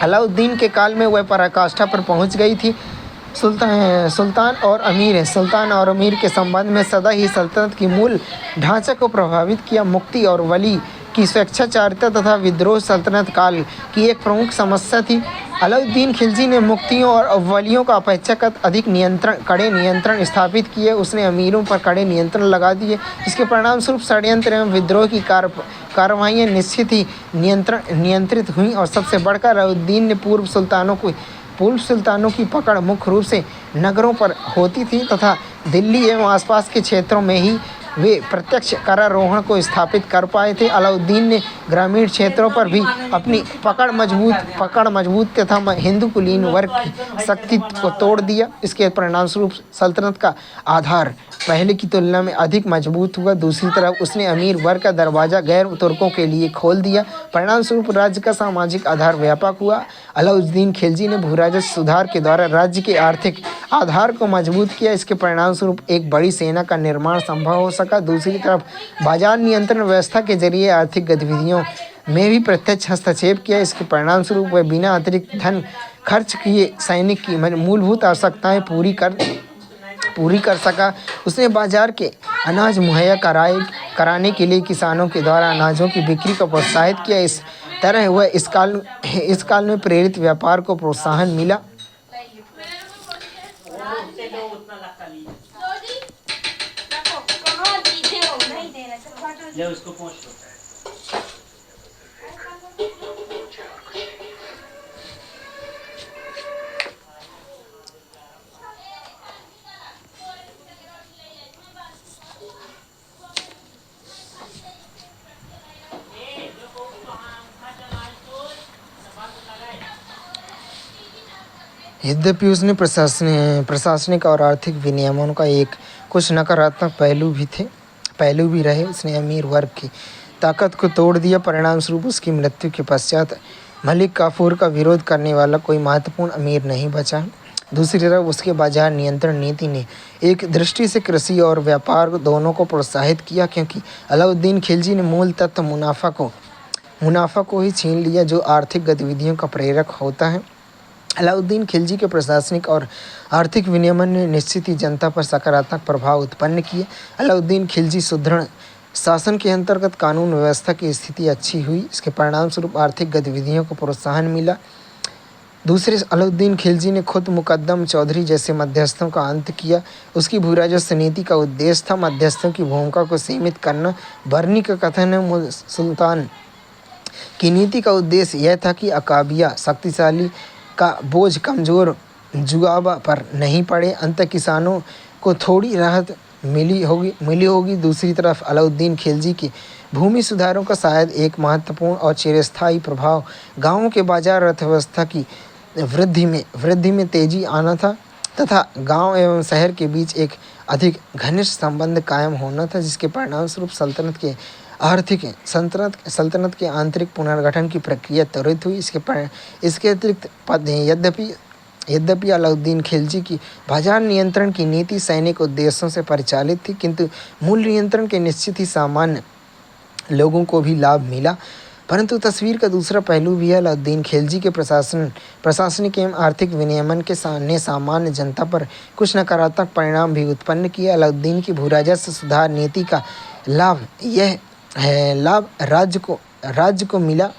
अलाउद्दीन के काल में वह पराकाष्ठा पर पहुंच गई थी। सुल्तान और अमीर के संबंध में सदा ही सल्तनत की मूल ढांचा को प्रभावित किया। मुक्ति और वली की स्वेच्छाचारिता तथा विद्रोह सल्तनत काल की एक प्रमुख समस्या थी। अलाउद्दीन खिलजी ने मुक्तियों और वलियों का अपेक्षाकृत अधिक कड़े नियंत्रण स्थापित किए। उसने अमीरों पर कड़े नियंत्रण लगा दिए। इसके परिणाम स्वरूप षड्यंत्र एवं विद्रोह की कार्रवाइयाँ निश्चित ही नियंत्रित हुईं और सबसे बढ़कर अलाउद्दीन ने पूर्व सुल्तानों की पकड़ मुख्य रूप से नगरों पर होती थी तथा दिल्ली एवं आसपास के क्षेत्रों में ही वे प्रत्यक्ष करारोहण को स्थापित कर पाए थे। अलाउद्दीन ने ग्रामीण क्षेत्रों पर भी अपनी पकड़ मजबूत तथा हिंदू कुलीन वर्ग की शक्ति को तोड़ दिया। इसके परिणामस्वरूप सल्तनत का आधार पहले की तुलना में अधिक मजबूत हुआ। दूसरी तरफ उसने अमीर वर्ग का दरवाजा गैर तुर्कों के लिए खोल दिया। परिणामस्वरूप राज्य का सामाजिक आधार व्यापक हुआ। अलाउद्दीन खिलजी ने भूराजस्व सुधार के द्वारा राज्य के आर्थिक आधार को मजबूत किया। इसके परिणामस्वरूप एक बड़ी सेना का निर्माण संभव हो सका। दूसरी तरफ बाजार नियंत्रण व्यवस्था के जरिए आर्थिक गतिविधियों में भी प्रत्यक्ष हस्तक्षेप किया। इसके परिणामस्वरूप वह बिना अतिरिक्त धन खर्च किए सैनिक की मूलभूत आवश्यकताएं पूरी कर सका। उसने बाजार के अनाज मुहैया कराने के लिए किसानों के द्वारा अनाजों की बिक्री को प्रोत्साहित किया। इस तरह वह इस काल में प्रेरित व्यापार को प्रोत्साहन मिला। यद्यपि उसने प्रशासनिक और आर्थिक विनियमन का कुछ नकारात्मक पहलू भी रहे। उसने अमीर वर्ग की ताकत को तोड़ दिया। परिणामस्वरूप उसकी मृत्यु के पश्चात मलिक काफूर का विरोध करने वाला कोई महत्वपूर्ण अमीर नहीं बचा। दूसरी तरफ उसके बाजार नियंत्रण नीति ने एक दृष्टि से कृषि और व्यापार दोनों को प्रोत्साहित किया, क्योंकि अलाउद्दीन खिलजी ने मूल तत्व मुनाफा को ही छीन लिया, जो आर्थिक गतिविधियों का प्रेरक होता है। अलाउद्दीन खिलजी के प्रशासनिक और आर्थिक विनियमन ने निश्चित ही जनता पर सकारात्मक प्रभाव उत्पन्न किए। अलाउद्दीन खिलजी सुदृढ़ शासन के अंतर्गत कानून व्यवस्था की स्थिति अच्छी हुई। इसके परिणामस्वरूप आर्थिक गतिविधियों को प्रोत्साहन मिला। दूसरे अलाउद्दीन खिलजी ने खुद मुकद्दम चौधरी जैसे मध्यस्थों का अंत किया। उसकी भूराजस्व नीति का उद्देश्य था मध्यस्थों की भूमिका को सीमित करना। बर्नी का कथन है, सुल्तान की नीति का उद्देश्य यह था कि अकाबिया शक्तिशाली का बोझ कमजोर जुगाबा पर नहीं पड़े। अंत किसानों को थोड़ी राहत मिली होगी। दूसरी तरफ अलाउद्दीन खिलजी के भूमि सुधारों का शायद एक महत्वपूर्ण और चिरस्थायी प्रभाव गांवों के बाजार अर्थव्यवस्था की वृद्धि में तेजी आना था तथा गांव एवं शहर के बीच एक अधिक घनिष्ठ संबंध कायम होना था, जिसके परिणामस्वरूप सल्तनत के आंतरिक पुनर्गठन की प्रक्रिया त्वरित हुई। इसके अतिरिक्त यद्यपि अलाउद्दीन खिलजी की बाजार नियंत्रण की नीति सैनिक उद्देश्यों से परिचालित थी, किंतु मूल नियंत्रण के निश्चित ही सामान्य लोगों को भी लाभ मिला। परंतु तस्वीर का दूसरा पहलू भी है। अलाउद्दीन खिलजी के प्रशासनिक एवं आर्थिक विनियमन ने सामान्य जनता पर कुछ नकारात्मक परिणाम भी उत्पन्न किए। अलाउद्दीन की भूराजस्व सुधार नीति का लाभ राज्य को मिला।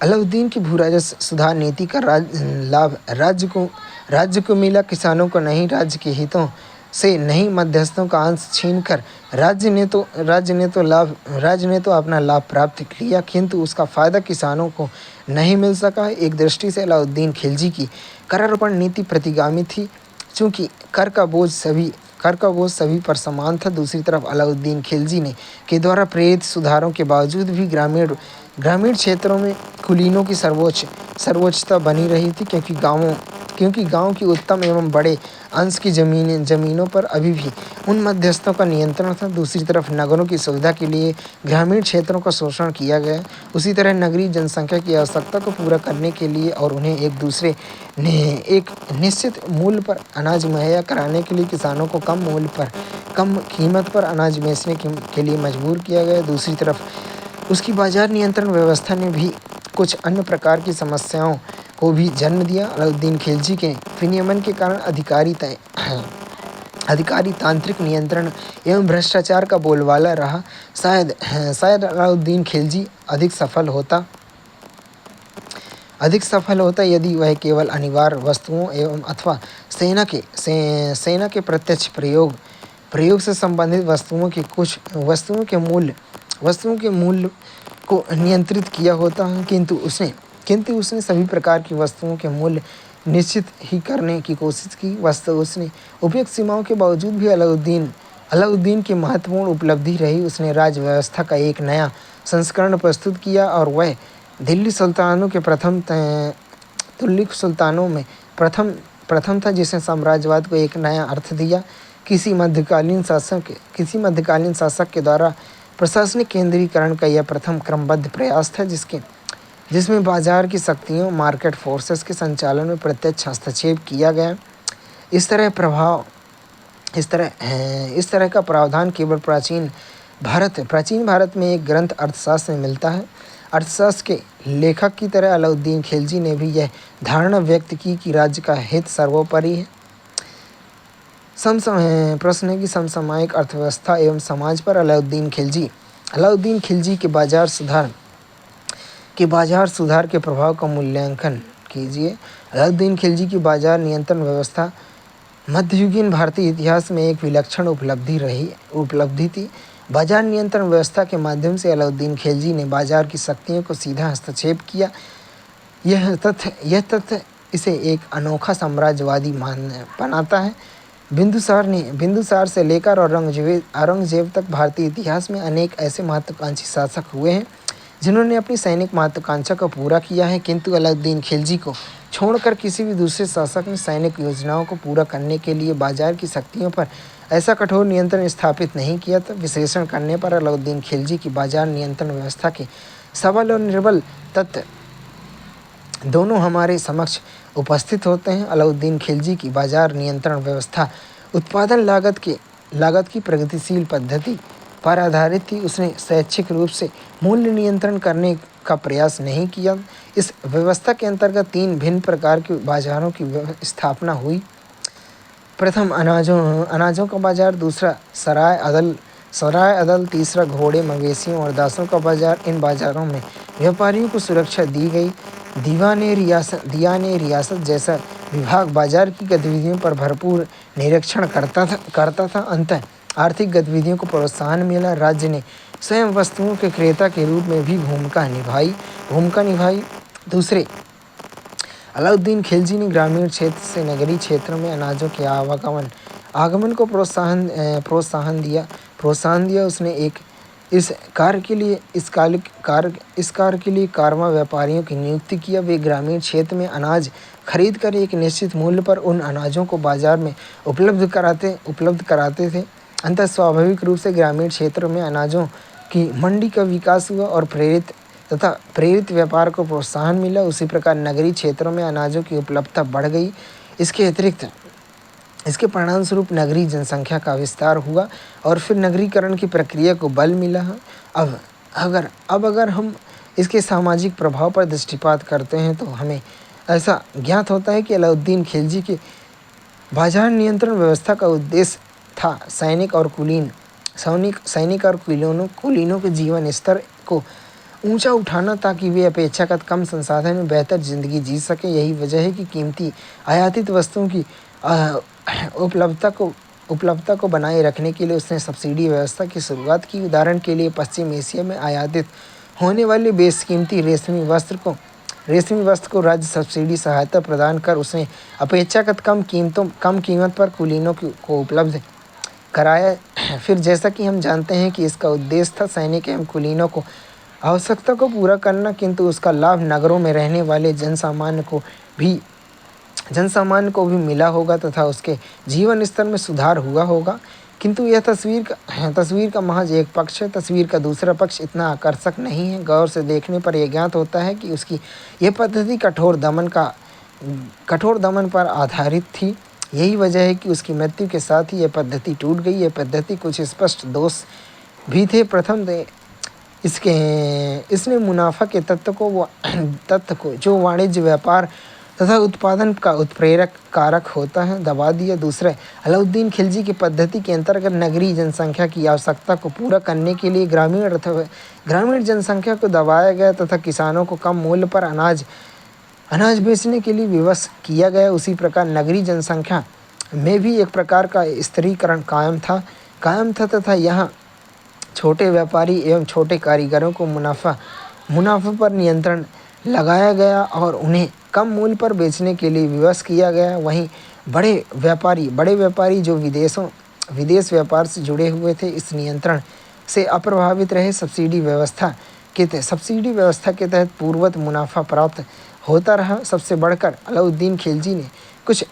अलाउद्दीन की भूराजस्व सुधार नीति का लाभ राज्य को मिला, किसानों को नहीं। राज्य के हितों से नहीं, मध्यस्थों का अंश छीनकर राज्य ने तो अपना लाभ प्राप्त किया, किंतु उसका फायदा किसानों को नहीं मिल सका। एक दृष्टि से अलाउद्दीन खिलजी की करारोपण नीति प्रतिगामी थी, चूँकि कर का बोझ सभी पर समान था। दूसरी तरफ अलाउद्दीन खिलजी के द्वारा प्रेरित सुधारों के बावजूद भी ग्रामीण क्षेत्रों में कुलीनों की सर्वोच्चता बनी रही थी, क्योंकि गांव की उत्तम एवं बड़े अंश की जमीनों पर अभी भी उन मध्यस्थों का नियंत्रण था। दूसरी तरफ नगरों की सुविधा के लिए ग्रामीण क्षेत्रों का शोषण किया गया। उसी तरह नगरीय जनसंख्या की आवश्यकता को पूरा करने के लिए और उन्हें एक निश्चित मूल्य पर अनाज मुहैया कराने के लिए किसानों को कम कीमत पर अनाज बेचने के लिए मजबूर किया गया। दूसरी तरफ उसकी बाजार नियंत्रण व्यवस्था ने भी कुछ अन्य प्रकार की समस्याओं को भी जन्म दिया। अलाउद्दीन खिलजी के विनियमन के कारण अधिकारी तांत्रिक नियंत्रण एवं भ्रष्टाचार का बोलबाला रहा। शायद अलाउद्दीन खिलजी अधिक सफल होता यदि वह केवल अनिवार्य वस्तुओं एवं अथवा सेना के प्रत्यक्ष प्रयोग से संबंधित वस्तुओं के मूल्य को नियंत्रित किया होता है, किंतु उसने सभी प्रकार की वस्तुओं के मूल्य निश्चित ही करने की कोशिश की। उसने उपयुक्त सीमाओं के बावजूद भी अलाउद्दीन की महत्वपूर्ण उपलब्धि रही। उसने राज्य व्यवस्था का एक नया संस्करण प्रस्तुत किया और वह दिल्ली सुल्तानों के प्रथम था जिसने साम्राज्यवाद को एक नया अर्थ दिया। किसी मध्यकालीन शासक के द्वारा प्रशासनिक केंद्रीकरण का यह प्रथम क्रमबद्ध प्रयास था, जिसमें बाजार की शक्तियों मार्केट फोर्सेस के संचालन में प्रत्यक्ष हस्तक्षेप किया गया। इस तरह का प्रावधान केवल प्राचीन भारत में एक ग्रंथ अर्थशास्त्र में मिलता है। अर्थशास्त्र के लेखक की तरह अलाउद्दीन खिलजी ने भी यह धारणा व्यक्त की कि राज्य का हित सर्वोपरि है। प्रश्न है कि समसामयिक अर्थव्यवस्था एवं समाज पर अलाउद्दीन खिलजी के बाजार सुधार के प्रभाव का मूल्यांकन कीजिए। अलाउद्दीन खिलजी की बाजार नियंत्रण व्यवस्था मध्ययुगीन भारतीय इतिहास में एक विलक्षण उपलब्धि थी। बाजार नियंत्रण व्यवस्था के माध्यम से अलाउद्दीन खिलजी ने बाजार की शक्तियों को सीधा हस्तक्षेप किया। यह तथ्य इसे एक अनोखा साम्राज्यवादी बनाता है। बिंदुसार से लेकर औरंगजेब तक भारतीय इतिहास में अनेक ऐसे महत्वाकांक्षी शासक हुए हैं जिन्होंने अपनी सैनिक महत्वाकांक्षा को पूरा किया है, किंतु अलाउद्दीन खिलजी को छोड़कर किसी भी दूसरे शासक ने सैनिक योजनाओं को पूरा करने के लिए बाजार की शक्तियों पर ऐसा कठोर नियंत्रण स्थापित नहीं किया था। विश्लेषण करने पर अलाउद्दीन खिलजी की बाजार नियंत्रण व्यवस्था के सबल और निर्बल तत्व दोनों हमारे समक्ष उपस्थित होते हैं। अलाउद्दीन खिलजी की बाजार नियंत्रण व्यवस्था उत्पादन लागत की प्रगतिशील पद्धति पर आधारित थी। उसने स्वैच्छिक रूप से मूल्य नियंत्रण करने का प्रयास नहीं किया। इस व्यवस्था के अंतर्गत 3 भिन्न प्रकार के बाजारों की स्थापना हुई। प्रथम अनाजों का बाजार, दूसरा सराय सराय अदल, तीसरा घोड़े, मवेशियों और दासों का बाजार। इन बाजारों में व्यापारियों को सुरक्षा दी गई। दिया ने रियासत जैसा विभाग बाजार की गतिविधियों पर भरपूर निरीक्षण करता था। अंततः आर्थिक गतिविधियों को प्रोत्साहन मिला। राज्य ने स्वयं वस्तुओं के क्रेता के रूप में भी भूमिका निभाई। दूसरे, अलाउद्दीन खिलजी ने ग्रामीण क्षेत्र से नगरीय क्षेत्र में अनाजों के आगमन को प्रोत्साहन दिया। उसने इस कार्य के लिए कारवां व्यापारियों की नियुक्ति किया। वे ग्रामीण क्षेत्र में अनाज खरीद कर एक निश्चित मूल्य पर उन अनाजों को बाजार में उपलब्ध कराते थे। अंततः स्वाभाविक रूप से ग्रामीण क्षेत्रों में अनाजों की मंडी का विकास हुआ और प्रेरित व्यापार को प्रोत्साहन मिला। उसी प्रकार नगरीय क्षेत्रों में अनाजों की उपलब्धता बढ़ गई। इसके अतिरिक्त इसके परिणाम स्वरूप नगरीय जनसंख्या का विस्तार हुआ और फिर नगरीकरण की प्रक्रिया को बल मिला। अब अगर हम इसके सामाजिक प्रभाव पर दृष्टिपात करते हैं तो हमें ऐसा ज्ञात होता है कि अलाउद्दीन खिलजी के बाजार नियंत्रण व्यवस्था का उद्देश्य था सैनिक और कुलीनों के जीवन स्तर को ऊंचा उठाना, ताकि वे अपेक्षाकृत कम संसाधन में बेहतर जिंदगी जी सकें। यही वजह है कि कीमती आयातित वस्तुओं की उपलब्धता को बनाए रखने के लिए उसने सब्सिडी व्यवस्था की शुरुआत की। उदाहरण के लिए पश्चिम एशिया में आयातित होने वाले बेशकीमती रेशमी वस्त्र को राज्य सब्सिडी सहायता प्रदान कर उसने अपेक्षाकृत कम कीमत पर कुलीनों को उपलब्ध कराया। फिर जैसा कि हम जानते हैं कि इसका उद्देश्य था सैनिक एवं कुलीनों को आवश्यकता को पूरा करना, किंतु उसका लाभ नगरों में रहने वाले जनसामान्य को भी मिला होगा तथा उसके जीवन स्तर में सुधार हुआ होगा। किंतु यह तस्वीर का महज एक पक्ष है। तस्वीर का दूसरा पक्ष इतना आकर्षक नहीं है। गौर से देखने पर यह ज्ञात होता है कि उसकी यह पद्धति कठोर दमन पर आधारित थी। यही वजह है कि उसकी मृत्यु के साथ ही यह पद्धति टूट गई। यह पद्धति कुछ स्पष्ट दोष भी थे। प्रथम, इसने मुनाफा के तत्व को जो वाणिज्य व्यापार तथा उत्पादन का उत्प्रेरक कारक होता है दबा दिया। दूसरा, अलाउद्दीन खिलजी की पद्धति के अंतर्गत नगरीय जनसंख्या की आवश्यकता को पूरा करने के लिए ग्रामीण जनसंख्या को दबाया गया तथा किसानों को कम मूल्य पर अनाज बेचने के लिए विवश किया गया। उसी प्रकार नगरीय जनसंख्या में भी एक प्रकार का स्त्रीकरण कायम था तथा यहाँ छोटे व्यापारी एवं छोटे कारीगरों को मुनाफा पर नियंत्रण लगाया गया और उन्हें कम मूल्य पर बेचने के लिए विवश किया गया। वहीं बड़े व्यापारी जो विदेश व्यापार से जुड़े हुए थे, इस नियंत्रण से अप्रभावित रहे। सब्सिडी व्यवस्था के तहत पूर्ववत मुनाफा प्राप्त होता रहा। सबसे बढ़कर अलाउद्दीन खिलजी ने कुछ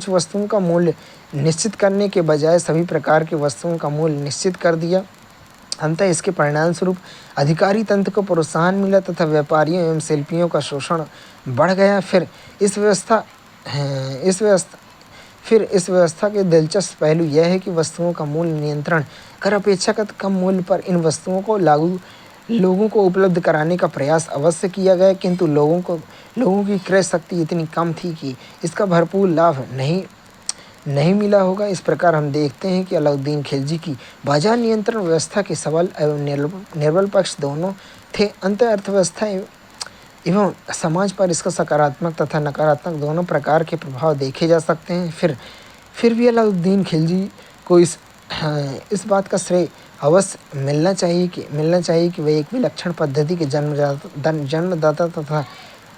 वस्तुओं का मूल्य निश्चित करने के बजाय सभी प्रकार की वस्तुओं का मूल्य निश्चित कर दिया। अंततः इसके परिणाम स्वरूप अधिकारी तंत्र को प्रोत्साहन मिला तथा व्यापारियों एवं शिल्पियों का शोषण बढ़ गया। फिर इस व्यवस्था के दिलचस्प पहलू यह है कि वस्तुओं का मूल्य नियंत्रण कर अपेक्षाकृत कम मूल्य पर इन वस्तुओं को लोगों को उपलब्ध कराने का प्रयास अवश्य किया गया, किंतु लोगों की क्रय शक्ति इतनी कम थी कि इसका भरपूर लाभ नहीं मिला होगा। इस प्रकार हम देखते हैं कि अलाउद्दीन खिलजी की बाजार नियंत्रण व्यवस्था के सबल एवं निर्बल पक्ष दोनों थे। अंततः अर्थव्यवस्था एवं समाज पर इसका सकारात्मक तथा नकारात्मक दोनों प्रकार के प्रभाव देखे जा सकते हैं। फिर भी अलाउद्दीन खिलजी को इस बात का श्रेय अवश्य मिलना चाहिए कि वे एक विलक्षण पद्धति के जन्मदाता तथा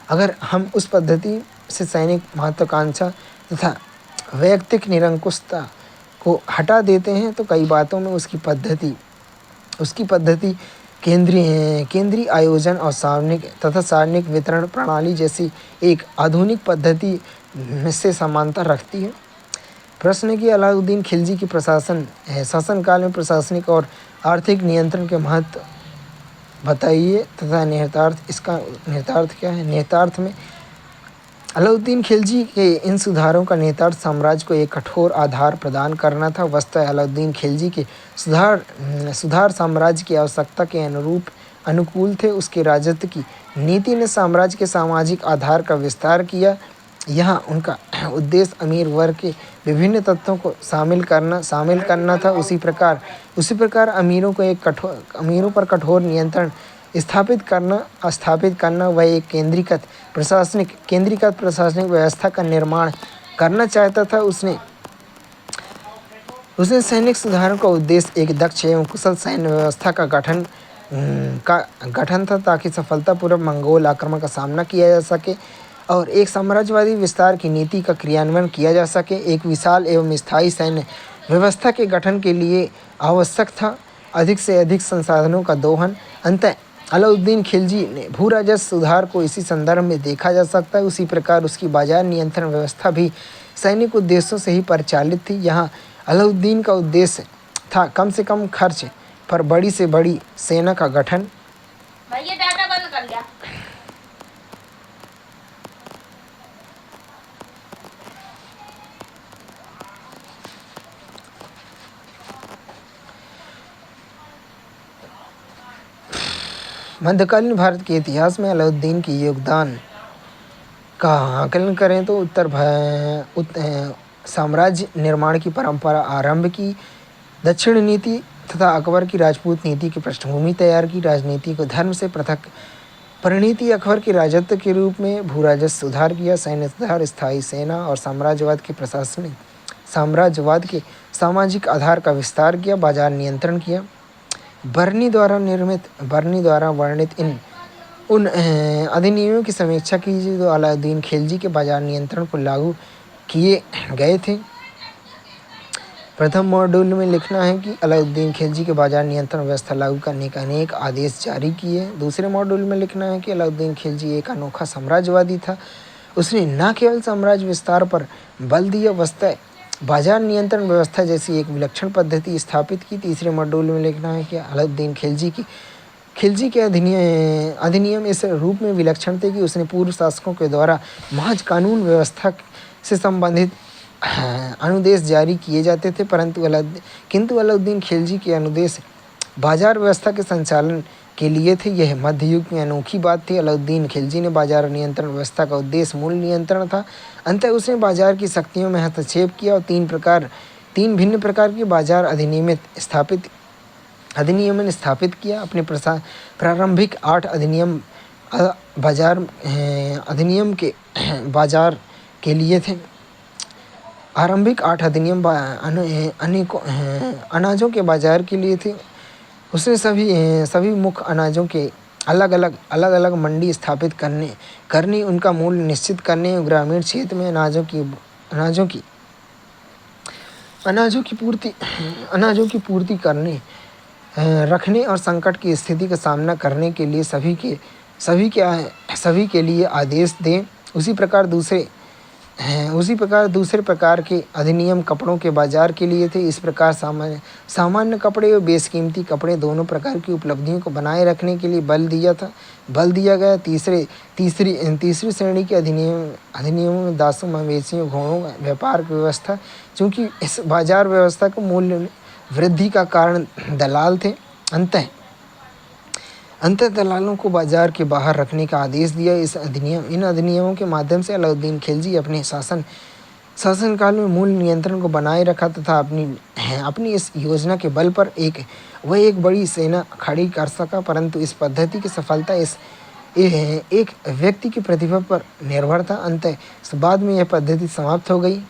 अगर हम उस पद्धति से सैनिक महत्वाकांक्षा तथा वैयक्तिक निरंकुशता को हटा देते हैं तो कई बातों में उसकी पद्धति केंद्रीय आयोजन और सार्वजनिक वितरण प्रणाली जैसी एक आधुनिक पद्धति से समानता रखती है। प्रश्न है कि अलाउद्दीन खिलजी की शासनकाल में प्रशासनिक और आर्थिक नियंत्रण के महत्व बताइए तथा निहितार्थ क्या है। निहितार्थ में अलाउद्दीन खिलजी के इन सुधारों का निहितार्थ साम्राज्य को एक कठोर आधार प्रदान करना था। वस्तुतः अलाउद्दीन खिलजी के सुधार साम्राज्य की आवश्यकता के अनुकूल थे। उसके राजत्व की नीति ने साम्राज्य के सामाजिक आधार का विस्तार किया। यहाँ उनका उद्देश्य अमीर वर्ग के विभिन्न तत्वों को शामिल करना था। उसी प्रकार अमीरों पर कठोर नियंत्रण स्थापित करना वह एक केंद्रीकृत प्रशासनिक व्यवस्था का निर्माण करना चाहता था। उसने सैनिक सुधारों का उद्देश्य एक दक्ष एवं कुशल सैन्य व्यवस्था का गठन था, ताकि सफलतापूर्वक मंगोल आक्रमण का सामना किया जा सके और एक साम्राज्यवादी विस्तार की नीति का क्रियान्वयन किया जा सके। एक विशाल एवं स्थायी सैन्य व्यवस्था के गठन के लिए आवश्यक था अधिक से अधिक संसाधनों का दोहन। अंततः अलाउद्दीन खिलजी ने भू राजस्व सुधार को इसी संदर्भ में देखा जा सकता है। उसी प्रकार उसकी बाजार नियंत्रण व्यवस्था भी सैनिक उद्देश्यों से ही परिचालित थी। यहाँ अलाउद्दीन का उद्देश्य था कम से कम खर्च पर बड़ी से बड़ी सेना का गठन। भैया डाटा बंद कर लिया। मध्यकालीन भारत के इतिहास में अलाउद्दीन के योगदान का आकलन करें तो साम्राज्य निर्माण की परंपरा आरंभ की, दक्षिण नीति तथा अकबर की राजपूत नीति की पृष्ठभूमि तैयार की, राजनीति को धर्म से पृथक परिणति, अकबर के राजत्व के रूप में भू राजस्व सुधार किया, सैन्य सुधार, स्थायी सेना और साम्राज्यवाद के सामाजिक आधार का विस्तार किया, बाजार नियंत्रण किया। बर्नी द्वारा वर्णित उन अधिनियमों की समीक्षा कीजिए जो अलाउद्दीन खिलजी के बाजार नियंत्रण को लागू किए गए थे। प्रथम मॉड्यूल में लिखना है कि अलाउद्दीन खिलजी के बाजार नियंत्रण व्यवस्था लागू करने के अनेक आदेश जारी किए। दूसरे मॉड्यूल में लिखना है कि अलाउद्दीन खिलजी एक अनोखा साम्राज्यवादी था। उसने न केवल साम्राज्य विस्तार पर बल दिया, वस्तुतः बाजार नियंत्रण व्यवस्था जैसी एक विलक्षण पद्धति स्थापित की। तीसरे मॉड्यूल में लिखना है कि अलाउद्दीन खिलजी के अधिनियम इस रूप में विलक्षण थे कि उसने पूर्व शासकों के द्वारा महज कानून व्यवस्था से संबंधित अनुदेश जारी किए जाते थे, किंतु अलाउद्दीन खिलजी के अनुदेश बाजार व्यवस्था के संचालन के लिए थे। यह मध्य युग में अनोखी बात थी। अलाउद्दीन खिलजी ने बाजार नियंत्रण व्यवस्था का उद्देश्य मूल्य नियंत्रण था। अंततः उसने बाजार की शक्तियों में हस्तक्षेप किया और तीन भिन्न प्रकार के बाजार अधिनियमन स्थापित किया। अपने प्रारंभिक 8 अधिनियम अधिनियम के बाजार के लिए थे। आरंभिक 8 अधिनियम अनेकों अनाजों के बाजार के लिए थे। उसने सभी मुख्य अनाजों के अलग अलग मंडी स्थापित करने उनका मूल्य निश्चित करने, ग्रामीण क्षेत्र में अनाजों की पूर्ति करने, रखने और संकट की स्थिति का सामना करने के लिए सभी के लिए आदेश दें। उसी प्रकार दूसरे प्रकार के अधिनियम कपड़ों के बाजार के लिए थे। इस प्रकार सामान्य कपड़े और बेशकीमती कपड़े दोनों प्रकार की उपलब्धियों को बनाए रखने के लिए बल दिया गया। तीसरी श्रेणी के अधिनियमों में दासों, मवेशियों, घोड़ों व्यापार की व्यवस्था, चूँकि इस बाजार व्यवस्था को मूल्य वृद्धि का कारण दलाल थे। अंततः दलालों को बाजार के बाहर रखने का आदेश दिया। इन अधिनियमों के माध्यम से अलाउद्दीन खिलजी अपने शासनकाल में मूल्य नियंत्रण को बनाए रखा तथा अपनी इस योजना के बल पर वह एक बड़ी सेना खड़ी कर सका। परंतु इस पद्धति की सफलता एक व्यक्ति की प्रतिभा पर निर्भर था। अंततः बाद में यह पद्धति समाप्त हो गई।